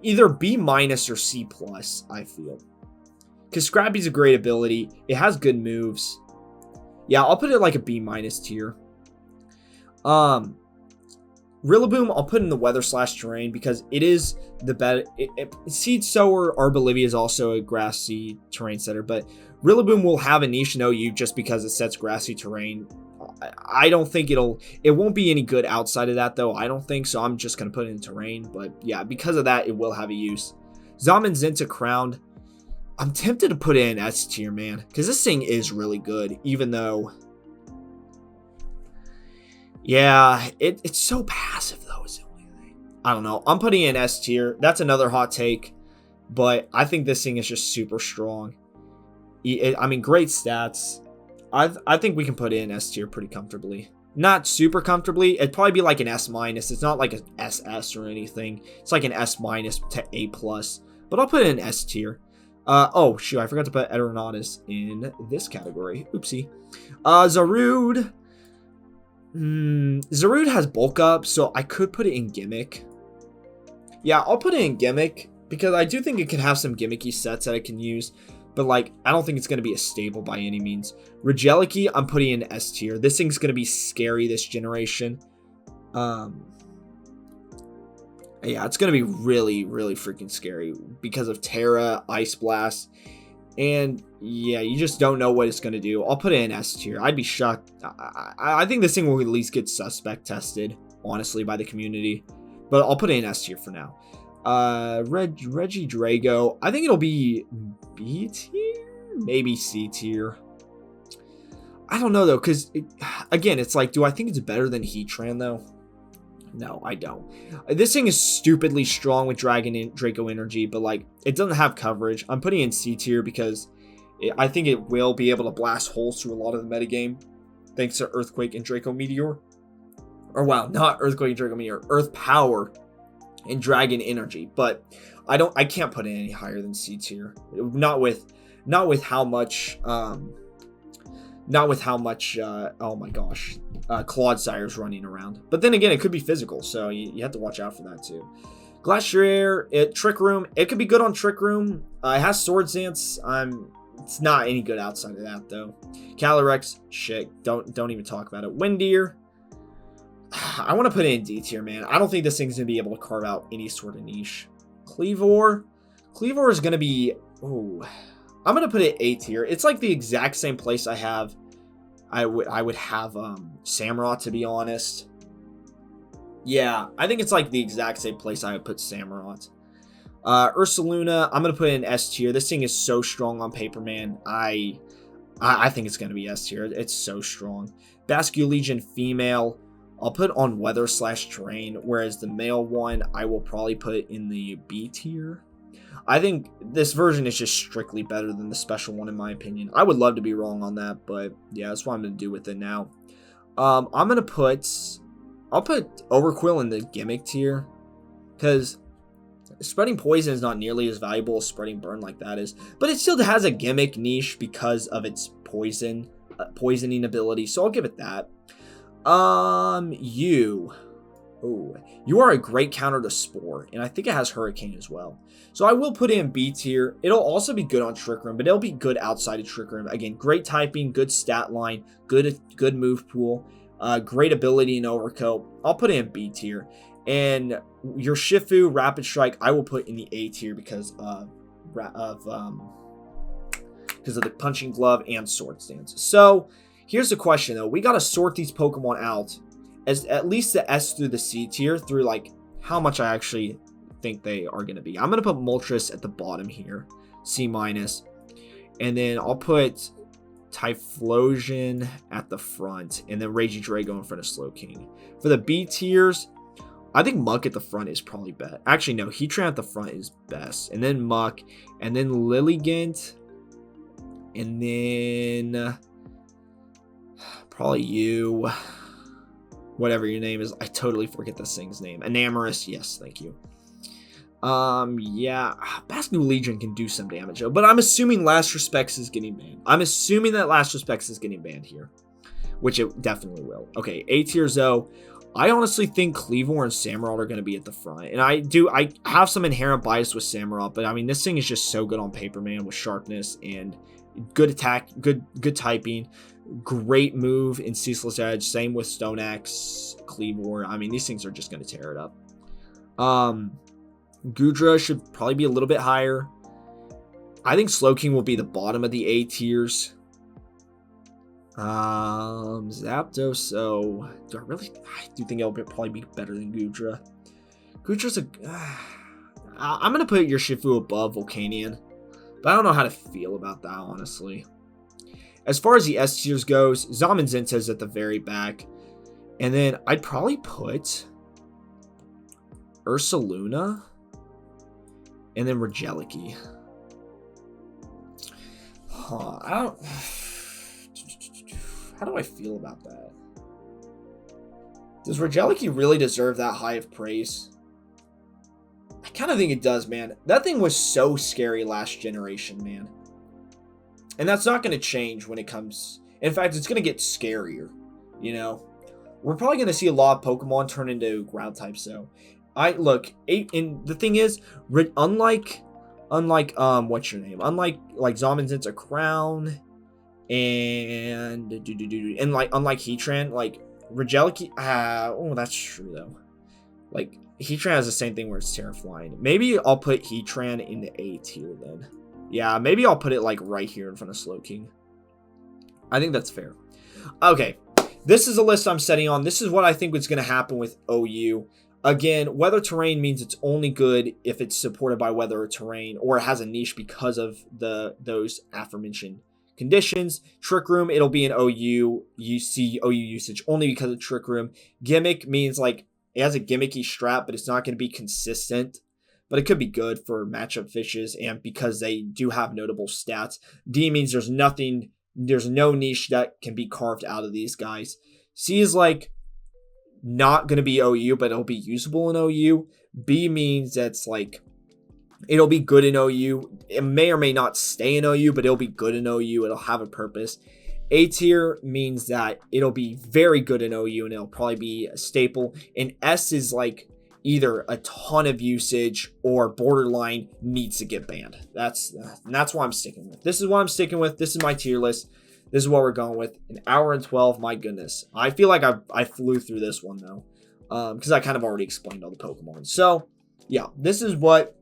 either B minus or C plus. I feel because Scrappy's a great ability. It has good moves. Yeah, I'll put it like a B minus tier. Rillaboom, I'll put in the weather / terrain because it is the better. Seed Sower, Arbolivia is also a grassy terrain setter, but Rillaboom will have a niche in OU just because it sets grassy terrain. I don't think it won't be any good outside of that though. I don't think so. I'm just gonna put it in terrain, but yeah, because of that, it will have a use. Zamanzinta Crowned. I'm tempted to put it in S tier, man, because this thing is really good, even though. Yeah, it's so passive though. Is the only thing. I don't know. I'm putting it in S tier. That's another hot take, but I think this thing is just super strong. I mean, great stats. I think we can put it in S tier pretty comfortably. Not super comfortably. It'd probably be like an S minus. It's not like an SS or anything. It's like an S minus to A plus. But I'll put it in S tier. Oh shoot, I forgot to put Aeronautus in this category. Oopsie. Zarude. Zarude has bulk up, so I could put it in gimmick. Yeah, I'll put it in gimmick because I do think it can have some gimmicky sets that I can use. But, like, I don't think it's going to be as stable by any means. Regelicki, I'm putting in S tier. This thing's going to be scary this generation. Yeah, it's going to be really, really freaking scary because of Terra, Ice Blast. And, yeah, you just don't know what it's going to do. I'll put it in S tier. I'd be shocked. I think this thing will at least get suspect tested, honestly, by the community. But I'll put it in S tier for now. Regidrago, I think it'll be B tier, maybe C tier. I don't know though, because again, it's like, do I think it's better than Heatran though? No, I don't. This thing is stupidly strong with Draco Energy, but like, it doesn't have coverage. I'm putting it in C tier because I think it will be able to blast holes through a lot of the metagame, thanks to Earthquake and Draco Meteor. Or wow, not Earthquake and Draco Meteor, Earth Power and Dragon Energy, but I can't put it any higher than C tier. Not with how much oh my gosh, Clodsires running around. But then again, it could be physical, so you have to watch out for that too. Glacier, Trick Room, it could be good on Trick Room. It has Swords Dance. It's not any good outside of that though. Calyrex, shit, don't even talk about it. Windeer, I want to put it in D tier, man. I don't think this thing's going to be able to carve out any sort of niche. Cleavor is going to be... Oh, I'm going to put it A tier. It's like the exact same place I would have Samurott, to be honest. Yeah, I think it's like the exact same place I would put Samurott. Ursaluna, I'm going to put it in S tier. This thing is so strong on paper, man. I think it's going to be S tier. It's so strong. Basculegion female, I'll put on weather / terrain, whereas the male one I will probably put in the B tier. I think this version is just strictly better than the special one in my opinion. I would love to be wrong on that, but yeah, that's what I'm going to do with it now. I'll put Overquill in the gimmick tier because spreading poison is not nearly as valuable as spreading burn like that is, but it still has a gimmick niche because of its poisoning ability, so I'll give it that. You are a great counter to Spore, and I think it has Hurricane as well. So I will put it in B tier. It'll also be good on Trick Room, but it'll be good outside of Trick Room. Again, great typing, good stat line, good move pool, great ability in Overcoat. I'll put it in B tier. And your Shifu, Rapid Strike, I will put in the A tier because of the Punching Glove and Sword Stance. So here's the question though. We got to sort these Pokemon out as at least the S through the C tier through like how much I actually think they are going to be. I'm going to put Moltres at the bottom here, C minus. And then I'll put Typhlosion at the front and then Regidrago in front of Slowking. For the B tiers, I think Muck at the front is probably best. Actually, no, Heatran at the front is best. And then Muck, and then Lilligant, and then probably you. Whatever your name is. I totally forget this thing's name. Enamorous, yes, thank you. Yeah, Basculegion can do some damage, though, but I'm assuming Last Respects is getting banned. I'm assuming that Last Respects is getting banned here. which it definitely will. Okay, A tier Zoe. I honestly think Cleavor and Samurott are going to be at the front. And I have some inherent bias with Samurott, but I mean, this thing is just so good on paper, man, with sharpness and good attack, good typing, great move in Ceaseless Edge. Same with Stone Axe, Cleavor. I mean, these things are just going to tear it up. Goodra should probably be a little bit higher. I think Slowking will be the bottom of the A tiers. Zapdos, so I do think it'll probably be better than Goodra. Goodra's I'm gonna put your Shifu above Volcanion, but I don't know how to feel about that, honestly. As far as the S tiers goes, Zamazenta's at the very back, and then I'd probably put Ursaluna and then Regelikey. How do I feel about that? Does Regelikey really deserve that high of praise? I kind of think it does, man. That thing was so scary last generation, man. And that's not going to change when it comes... In fact, it's going to get scarier, you know? We're probably going to see a lot of Pokemon turn into ground types, so... And the thing is, unlike what's your name? Unlike, like, Zamazenta Crown... And unlike Heatran, like Regelikey, that's true though. Like Heatran has the same thing where it's Terraflying. Maybe I'll put Heatran in the A tier then. Yeah, maybe I'll put it like right here in front of Slowking. I think that's fair. Okay, this is a list I'm setting on. This is what I think is going to happen with OU. Again, weather terrain means it's only good if it's supported by weather or terrain, or it has a niche because of those aforementioned conditions. Trick Room, it'll be an OU. You see OU usage only because of Trick Room. Gimmick means like it has a gimmicky strat, but it's not going to be consistent. But it could be good for matchup fishes and because they do have notable stats. D means there's no niche that can be carved out of these guys. C is like not going to be OU, but it'll be usable in OU. B means that's like it'll be good in OU. It may or may not stay in OU, but it'll be good in OU. It'll have a purpose. A tier means that it'll be very good in OU and it'll probably be a staple. And S is like either a ton of usage or borderline needs to get banned. That's what I'm sticking with. This is what I'm sticking with. This is my tier list. This is what we're going with. An hour and 12. My goodness. I feel like I flew through this one though, because I kind of already explained all the Pokemon. So yeah, this is what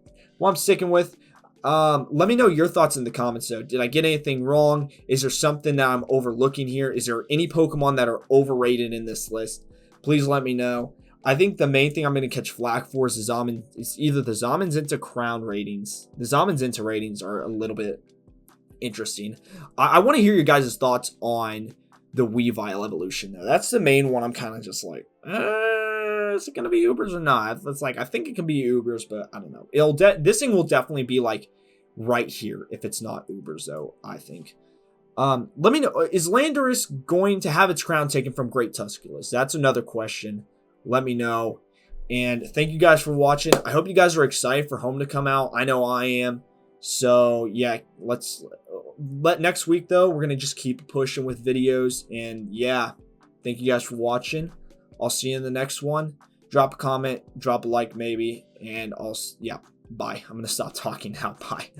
I'm sticking with. Let me know your thoughts in the comments though. Did I get anything wrong? Is there something that I'm overlooking here? Is there any Pokemon that are overrated in this list? Please let me know. I think the main thing I'm going to catch flack for is either the Zamazenta Crown ratings. The Zamazenta ratings are a little bit interesting. I want to hear your guys' thoughts on the Weavile evolution though. That's the main one. I'm kind of just like, is it gonna be Ubers or not? It's like I think it can be Ubers, but I don't know. This thing will definitely be like right here if it's not Ubers though. I think. Let me know, is Landorus going to have its crown taken from Great Tusculus? That's another question. Let me know. And thank you guys for watching. I hope you guys are excited for Home to come out. I know I am. So yeah, next week though, we're gonna just keep pushing with videos. And yeah, thank you guys for watching. I'll see you in the next one. Drop a comment, drop a like maybe, and bye. I'm going to stop talking now. Bye.